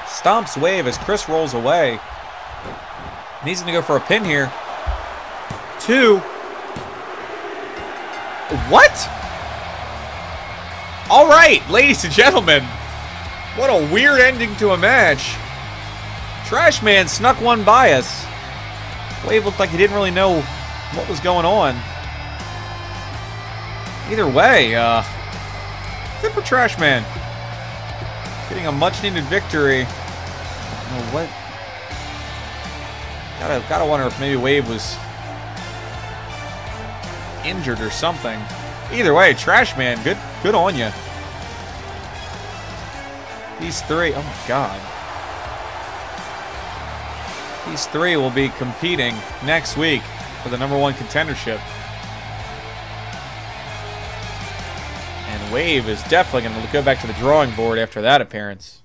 Stomps Wave as Chris rolls away. And he's going to go for a pin here. 2. What? All right, ladies and gentlemen. What a weird ending to a match. Trashman snuck one by us. Wave looked like he didn't really know what was going on. Either way, good for Trashman. Getting a much-needed victory. Oh, what? Gotta wonder if maybe Wave was injured or something. Either way, Trashman, good on you. These three, oh my God. These three will be competing next week for the #1 contendership. And Wave is definitely going to go back to the drawing board after that appearance.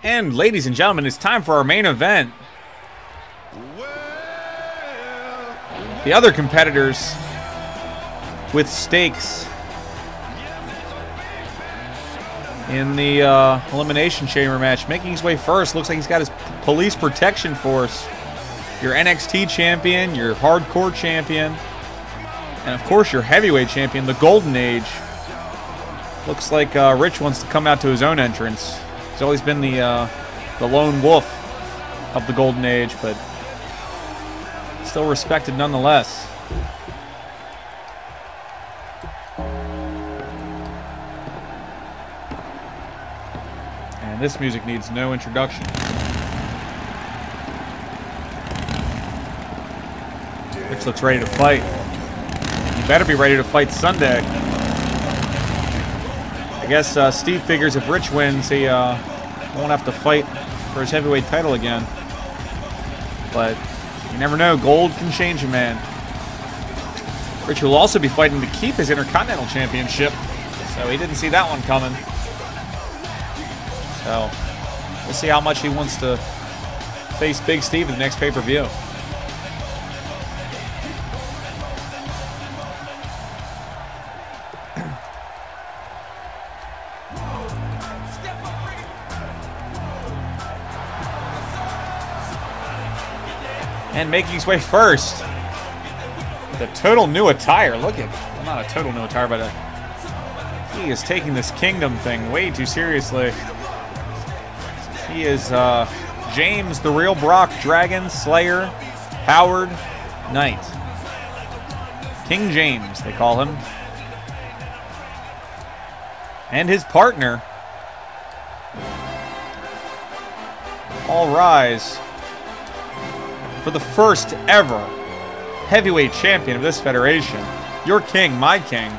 And ladies and gentlemen, it's time for our main event. The other competitors with stakes in the Elimination Chamber match. Making his way first, looks like he's got his police protection force. Your NXT champion, your hardcore champion, and of course your heavyweight champion, the Golden Age. Looks like Rich wants to come out to his own entrance. He's always been the lone wolf of the Golden Age, but still respected nonetheless. And this music needs no introduction. Rich looks ready to fight. You better be ready to fight Sunday. guess Steve figures if Rich wins, he won't have to fight for his heavyweight title again. But you never know. Gold can change a man. Rich will also be fighting to keep his Intercontinental Championship. So he didn't see that one coming. So we'll see how much he wants to face Big Steve in the next pay-per-view. And making his way first with a total new attire. Look at, well, not a total new attire, but he is taking this Kingdom thing way too seriously. He is James, the real Brock, Dragon, Slayer, Howard, Knight. King James, they call him. And his partner. All rise for the first ever heavyweight champion of this federation. Your king, my king.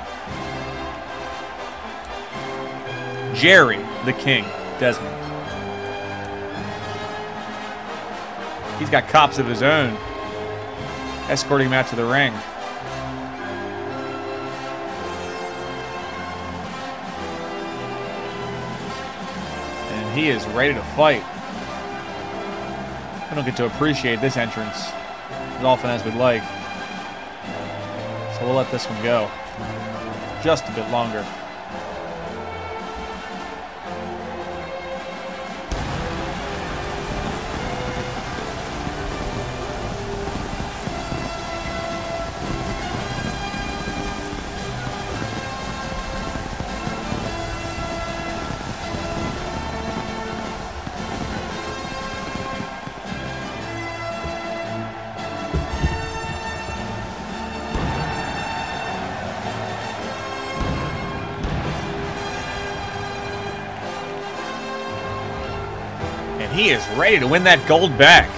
Jerry, the King, Desmond. He's got cops of his own escorting him out to the ring. And he is ready to fight. We don't get to appreciate this entrance as often as we'd like. So we'll let this one go just a bit longer. He is ready to win that gold back.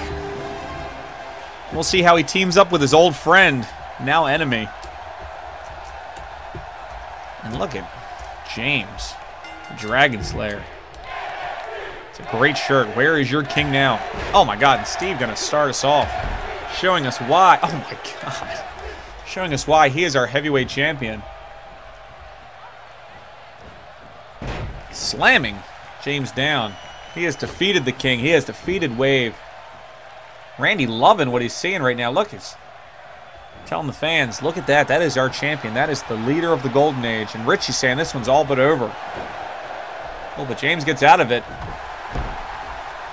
We'll see how he teams up with his old friend, now enemy. And look at James, the Dragon Slayer. It's a great shirt. Where is your king now? Oh my God, and Steve gonna start us off, showing us why. Oh my God. Showing us why he is our heavyweight champion. Slamming James down. He has defeated the King. He has defeated Wave. Randy loving what he's seeing right now. Look, he's telling the fans, look at that. That is our champion. That is the leader of the Golden Age. And Richie's saying this one's all but over. Oh, but James gets out of it.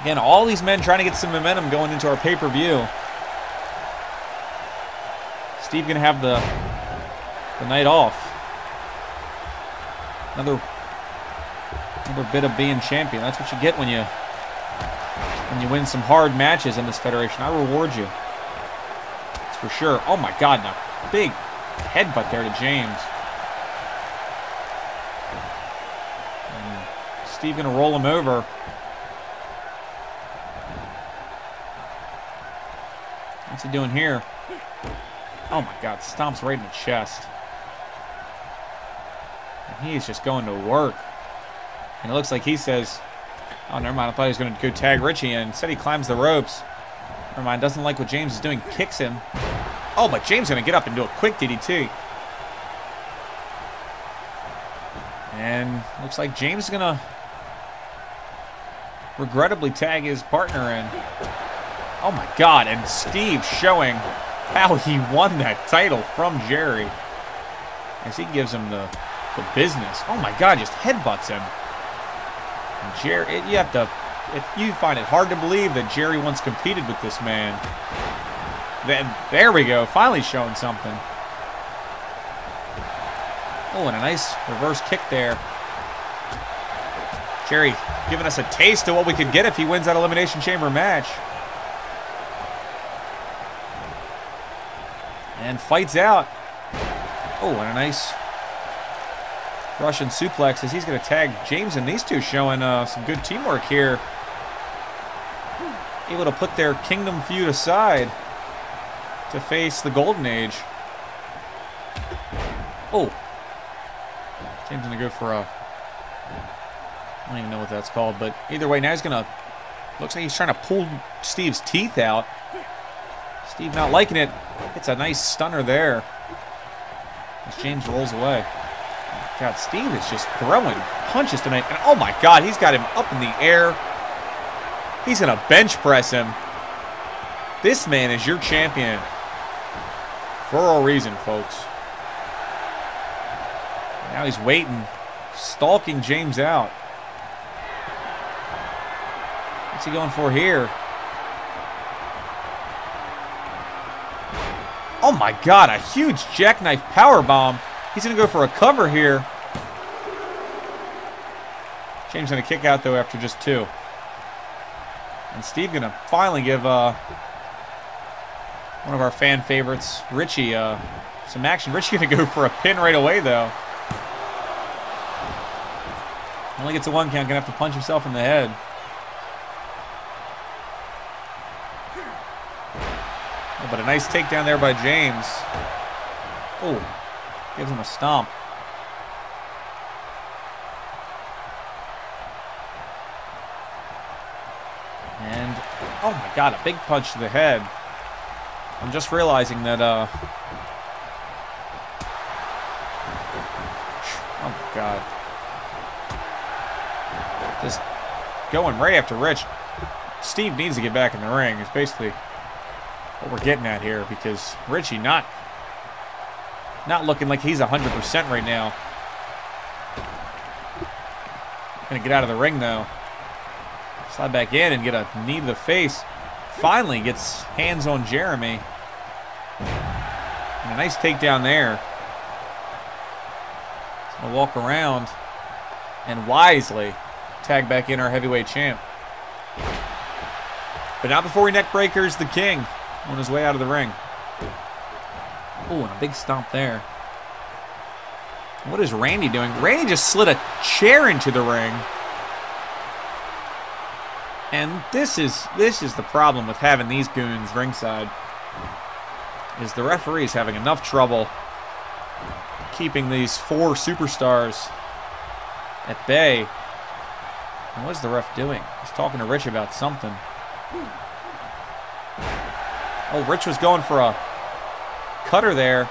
Again, all these men trying to get some momentum going into our pay-per-view. Steve going to have the night off. Another bit of being champion. That's what you get when you win some hard matches in this federation. I reward you. That's for sure. Oh my God, now big headbutt there to James. And Steve gonna roll him over. What's he doing here? Oh my God, stomps right in the chest. And he is just going to work. And it looks like he says, oh, never mind. I thought he was going to go tag Richie, and instead he climbs the ropes. Never mind. Doesn't like what James is doing. Kicks him. Oh, but James is going to get up and do a quick DDT. And looks like James is going to regrettably tag his partner in. Oh, my God. And Steve showing how he won that title from Jerry. As he gives him the business. Oh, my God. Just headbutts him. Jerry, you find it hard to believe that Jerry once competed with this man. Then there we go, finally showing something. Oh, and a nice reverse kick there. Jerry giving us a taste of what we could get if he wins that Elimination Chamber match. And fights out. Oh, and a nice Russian suplex as he's going to tag James, and these two showing some good teamwork here. Able to put their Kingdom feud aside to face the Golden Age. Oh. James going to go for a I don't even know what that's called, but either way, now he's going to... Looks like he's trying to pull Steve's teeth out. Steve not liking it. It's a nice stunner there as James rolls away. God, Steve is just throwing punches tonight. And oh my God, he's got him up in the air. He's going to bench press him. This man is your champion for a reason, folks. Now he's waiting, stalking James out. What's he going for here? Oh my God, a huge jackknife powerbomb. He's going to go for a cover here. James going to kick out, though, after just 2. And Steve going to finally give one of our fan favorites, Richie, some action. Richie going to go for a pin right away, though. Only gets a 1 count. Going to have to punch himself in the head. Oh, but a nice takedown there by James. Oh, gives him a stomp. And, oh my God, a big punch to the head. I'm just realizing that, oh my God. Just going right after Rich. Steve needs to get back in the ring. It's basically what we're getting at here, because Richie not looking like he's 100% right now. Gonna get out of the ring, though. Slide back in and get a knee to the face. Finally gets hands on Jeremy. And a nice takedown there. He's gonna walk around and wisely tag back in our heavyweight champ. But not before he neck breakers the King on his way out of the ring. Oh, and a big stomp there. What is Randy doing? Randy just slid a chair into the ring. And this is the problem with having these goons ringside. Is the referee's having enough trouble keeping these 4 superstars at bay. And what's the ref doing? He's talking to Rich about something. Oh, Rich was going for a cutter there.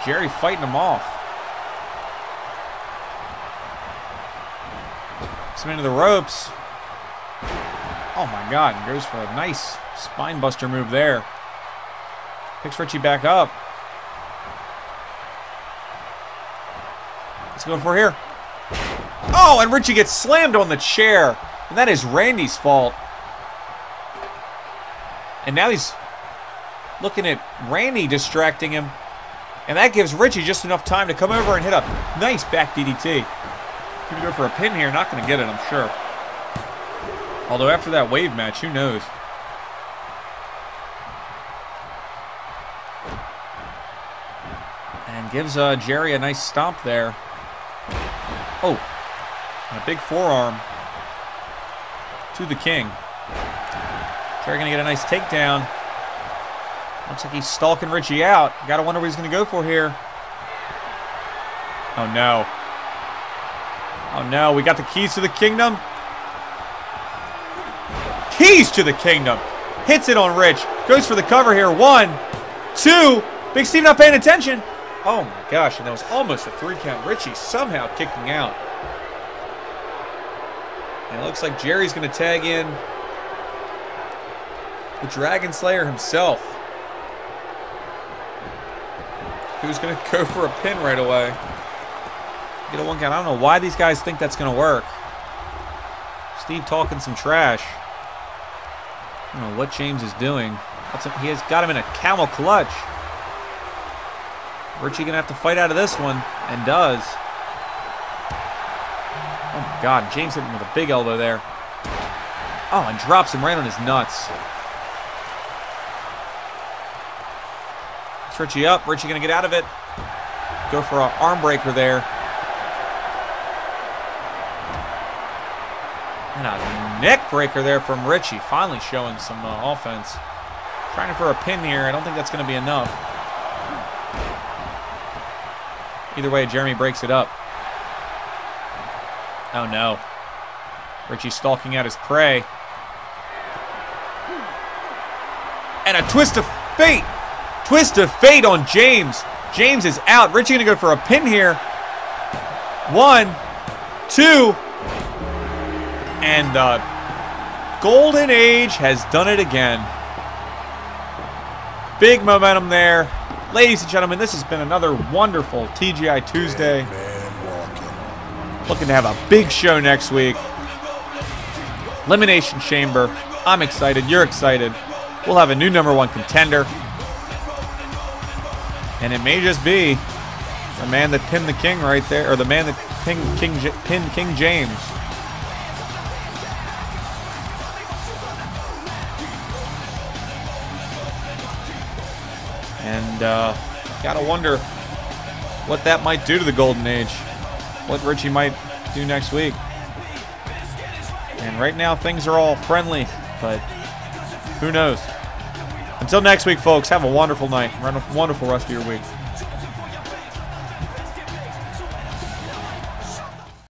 Jerry fighting him off. Some into the ropes. Oh my God, and goes for a nice spine buster move there. Picks Richie back up. What's he going for here? Oh, and Richie gets slammed on the chair. And that is Randy's fault. And now he's looking at Randy distracting him. And that gives Richie just enough time to come over and hit a nice back DDT. Gonna go for a pin here. Not going to get it, I'm sure. Although after that wave match, who knows? And gives Jerry a nice stomp there. Oh, and a big forearm to the King. Jerry going to get a nice takedown. Looks like he's stalking Richie out. Got to wonder what he's going to go for here. Oh, no. Oh, no. We got the keys to the kingdom. Keys to the kingdom. Hits it on Rich. Goes for the cover here. 1, 2. Big Steve not paying attention. Oh, my gosh. And that was almost a 3 count. Richie somehow kicking out. And it looks like Jerry's going to tag in the Dragon Slayer himself. Who's going to go for a pin right away. Get a 1 count. I don't know why these guys think that's going to work. Steve talking some trash. I don't know what James is doing. He has got him in a camel clutch. Richie going to have to fight out of this one, and does. Oh my God, James hit him with a big elbow there. Oh, and drops him right on his nuts. It's Richie up. Richie going to get out of it. Go for an arm breaker there. And a neck breaker there from Richie. Finally showing some offense. Trying for a pin here. I don't think that's going to be enough. Either way, Jeremy breaks it up. Oh no. Richie stalking out his prey. And a twist of fate. Twist of fate on James. James is out. Richie gonna go for a pin here. 1, 2. And the Golden Age has done it again. Big momentum there. Ladies and gentlemen, this has been another wonderful TGI Tuesday. Looking to have a big show next week. Elimination Chamber. I'm excited. You're excited. We'll have a new #1 contender. And it may just be the man that pinned the king right there, or the man that pinned King James. And gotta wonder what that might do to the Golden Age. What Richie might do next week. And right now things are all friendly, but who knows? Until next week, folks, have a wonderful night. Wonderful rest of your week.